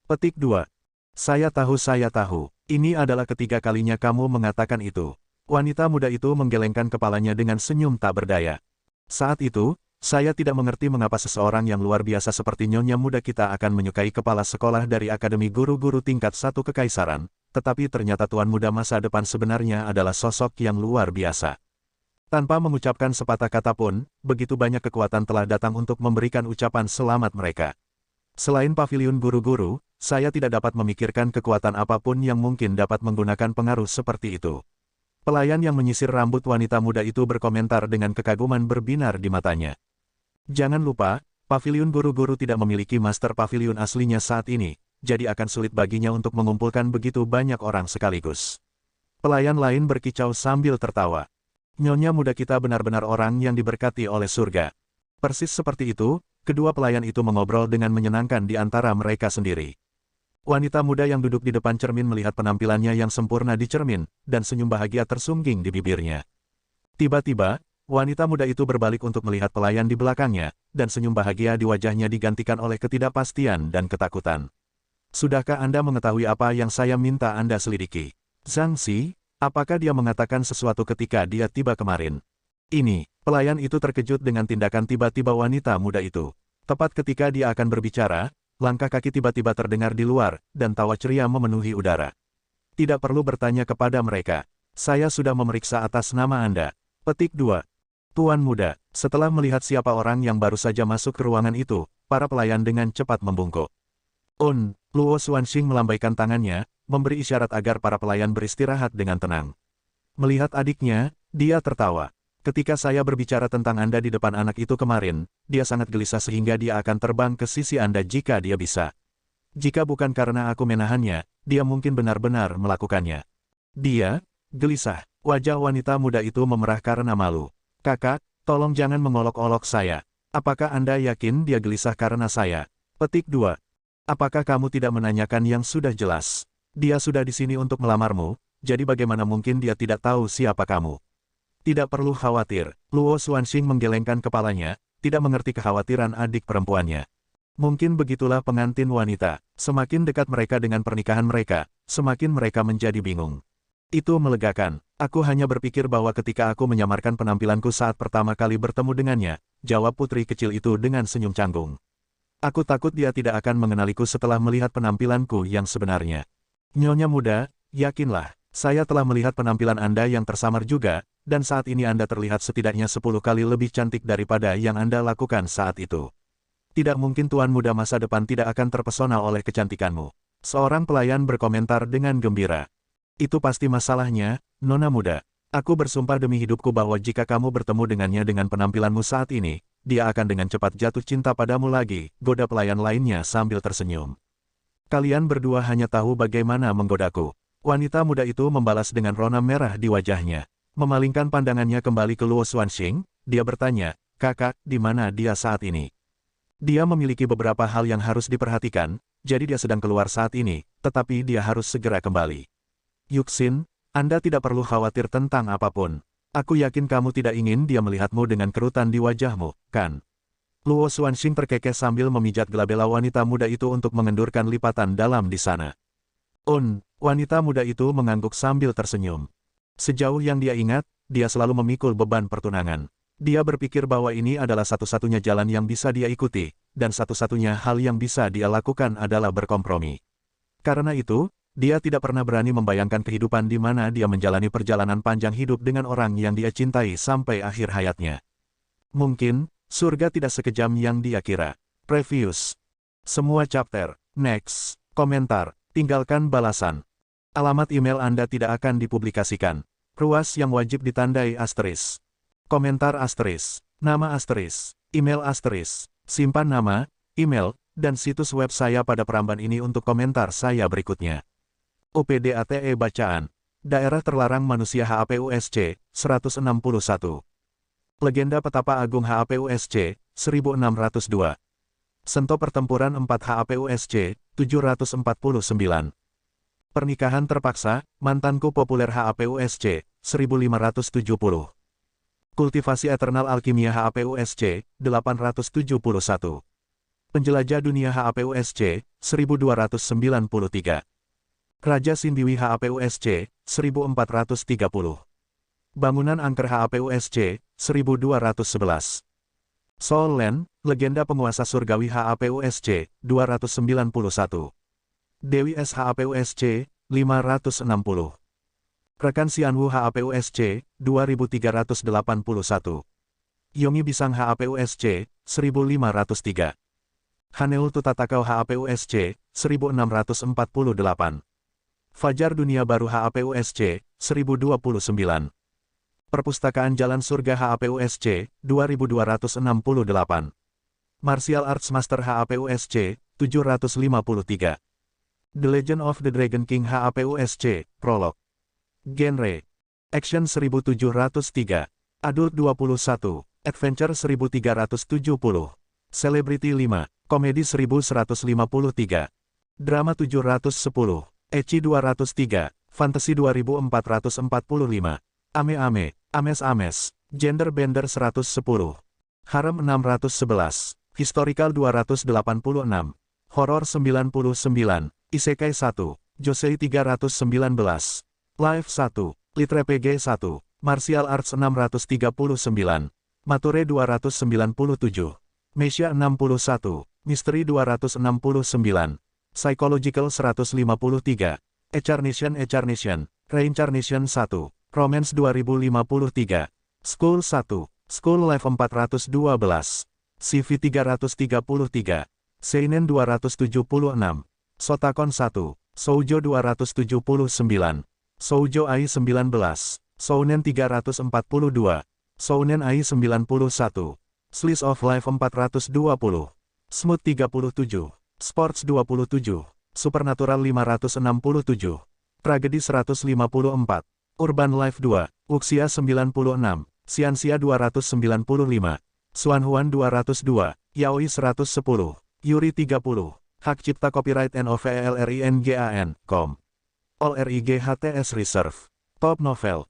Petik 2. Saya tahu. Ini adalah ketiga kalinya kamu mengatakan itu. Wanita muda itu menggelengkan kepalanya dengan senyum tak berdaya. Saat itu, saya tidak mengerti mengapa seseorang yang luar biasa seperti nyonya muda kita akan menyukai kepala sekolah dari Akademi Guru-Guru tingkat 1 Kekaisaran, tetapi ternyata tuan muda masa depan sebenarnya adalah sosok yang luar biasa. Tanpa mengucapkan sepatah kata pun, begitu banyak kekuatan telah datang untuk memberikan ucapan selamat mereka. Selain paviliun guru-guru, saya tidak dapat memikirkan kekuatan apapun yang mungkin dapat menggunakan pengaruh seperti itu. Pelayan yang menyisir rambut wanita muda itu berkomentar dengan kekaguman berbinar di matanya. Jangan lupa, paviliun guru-guru tidak memiliki master paviliun aslinya saat ini, jadi akan sulit baginya untuk mengumpulkan begitu banyak orang sekaligus. Pelayan lain berkicau sambil tertawa. Nyonya muda kita benar-benar orang yang diberkati oleh surga. Persis seperti itu, kedua pelayan itu mengobrol dengan menyenangkan di antara mereka sendiri. Wanita muda yang duduk di depan cermin melihat penampilannya yang sempurna di cermin, dan senyum bahagia tersungging di bibirnya. Tiba-tiba, wanita muda itu berbalik untuk melihat pelayan di belakangnya, dan senyum bahagia di wajahnya digantikan oleh ketidakpastian dan ketakutan. Sudahkah Anda mengetahui apa yang saya minta Anda selidiki? Zhang Xi, apakah dia mengatakan sesuatu ketika dia tiba kemarin? Ini, pelayan itu terkejut dengan tindakan tiba-tiba wanita muda itu. Tepat ketika dia akan berbicara, langkah kaki tiba-tiba terdengar di luar, dan tawa ceria memenuhi udara. Tidak perlu bertanya kepada mereka. Saya sudah memeriksa atas nama Anda. Petik 2. Tuan muda, setelah melihat siapa orang yang baru saja masuk ke ruangan itu, para pelayan dengan cepat membungkuk. Luo Xuanxing melambaikan tangannya, memberi isyarat agar para pelayan beristirahat dengan tenang. Melihat adiknya, dia tertawa. Ketika saya berbicara tentang Anda di depan anak itu kemarin, dia sangat gelisah sehingga dia akan terbang ke sisi Anda jika dia bisa. Jika bukan karena aku menahannya, dia mungkin benar-benar melakukannya. Dia, gelisah. Wajah wanita muda itu memerah karena malu. Kakak, tolong jangan mengolok-olok saya. Apakah Anda yakin dia gelisah karena saya? Petik 2. Apakah kamu tidak menanyakan yang sudah jelas? Dia sudah di sini untuk melamarmu, jadi bagaimana mungkin dia tidak tahu siapa kamu? Tidak perlu khawatir, Luo Xuanxing menggelengkan kepalanya, tidak mengerti kekhawatiran adik perempuannya. Mungkin begitulah pengantin wanita, semakin dekat mereka dengan pernikahan mereka, semakin mereka menjadi bingung. Itu melegakan, aku hanya berpikir bahwa ketika aku menyamarkan penampilanku saat pertama kali bertemu dengannya, jawab putri kecil itu dengan senyum canggung. Aku takut dia tidak akan mengenaliku setelah melihat penampilanku yang sebenarnya. Nyonya muda, yakinlah, saya telah melihat penampilan Anda yang tersamar juga, dan saat ini Anda terlihat setidaknya 10 kali lebih cantik daripada yang Anda lakukan saat itu. Tidak mungkin tuan muda masa depan tidak akan terpesona oleh kecantikanmu. Seorang pelayan berkomentar dengan gembira. Itu pasti masalahnya, Nona muda. Aku bersumpah demi hidupku bahwa jika kamu bertemu dengannya dengan penampilanmu saat ini, dia akan dengan cepat jatuh cinta padamu lagi, goda pelayan lainnya sambil tersenyum. Kalian berdua hanya tahu bagaimana menggodaku. Wanita muda itu membalas dengan rona merah di wajahnya. Memalingkan pandangannya kembali ke Luo Xuanxing, dia bertanya, kakak, di mana dia saat ini? Dia memiliki beberapa hal yang harus diperhatikan, jadi dia sedang keluar saat ini, tetapi dia harus segera kembali. Yuxin, Anda tidak perlu khawatir tentang apapun. Aku yakin kamu tidak ingin dia melihatmu dengan kerutan di wajahmu, kan? Luo Xuanxing terkekeh sambil memijat gelabela wanita muda itu untuk mengendurkan lipatan dalam di sana. Wanita muda itu mengangguk sambil tersenyum. Sejauh yang dia ingat, dia selalu memikul beban pertunangan. Dia berpikir bahwa ini adalah satu-satunya jalan yang bisa dia ikuti, dan satu-satunya hal yang bisa dia lakukan adalah berkompromi. Karena itu, dia tidak pernah berani membayangkan kehidupan di mana dia menjalani perjalanan panjang hidup dengan orang yang dia cintai sampai akhir hayatnya. Mungkin, surga tidak sekejam yang dia kira. Previous. Semua chapter. Next. Komentar. Tinggalkan balasan. Alamat email Anda tidak akan dipublikasikan. Ruas yang wajib ditandai asteris. Komentar asteris. Nama asteris. Email asteris. Simpan nama, email, dan situs web saya pada peramban ini untuk komentar saya berikutnya. OPDATE Bacaan. Daerah Terlarang Manusia HAPUSC, 161. Legenda Petapa Agung HAPUSC, 1602. Sento Pertempuran 4 HAPUSC, 749. Pernikahan Terpaksa, Mantanku Populer HAPUSC, 1570. Kultivasi Eternal Alkimia HAPUSC, 871. Penjelajah Dunia HAPUSC, 1293. Raja Sindiwi HAPUSC, 1430. Bangunan Angker HAPUSC, 1211. Soul Land, legenda penguasa surgawi HAPUSC, 291. Dewi S HAPUSC, 560. Rekan Sianwu HAPUSC, 2381. Yongi Bisang HAPUSC, 1503. Haneul Tutatakau HAPUSC, 1648. Fajar Dunia Baru HAPUSC, 1029. Perpustakaan Jalan Surga HAPUSC, 2268. Martial Arts Master HAPUSC, 753. The Legend of the Dragon King HAPUSC, Prolog. Genre: Action 1703. Adult 21. Adventure 1370. Celebrity 5. Komedi 1153. Drama 710. Ecchi 203, Fantasy 2445, Ame-ame, Ames-ames, Gender Bender 110, Harem 611, Historical 286, Horror 99, Isekai 1, Josei 319, Live 1, Litrepg 1, Martial Arts 639, Mature 297, Meisha 61, Mystery 269, Psychological 153, Echarnation, Reincarnation 1, Romance 2053, School 1, School Life 412, CV 333, Seinen 276, Sotakon 1, Shoujo 279, Shoujo Ai 19, Shounen 342, Shounen Ai 91, Slice of Life 420, Smooth 37. Sports 27, Supernatural 567, Tragedi 154, Urban Life 2, Wuxia 96, Xianxia 295, Xuanhuan 202, Yaoi 110, Yuri 30, Hak Cipta Copyright NOVELRINGAN.com. All RIGHTS Reserve. Top Novel.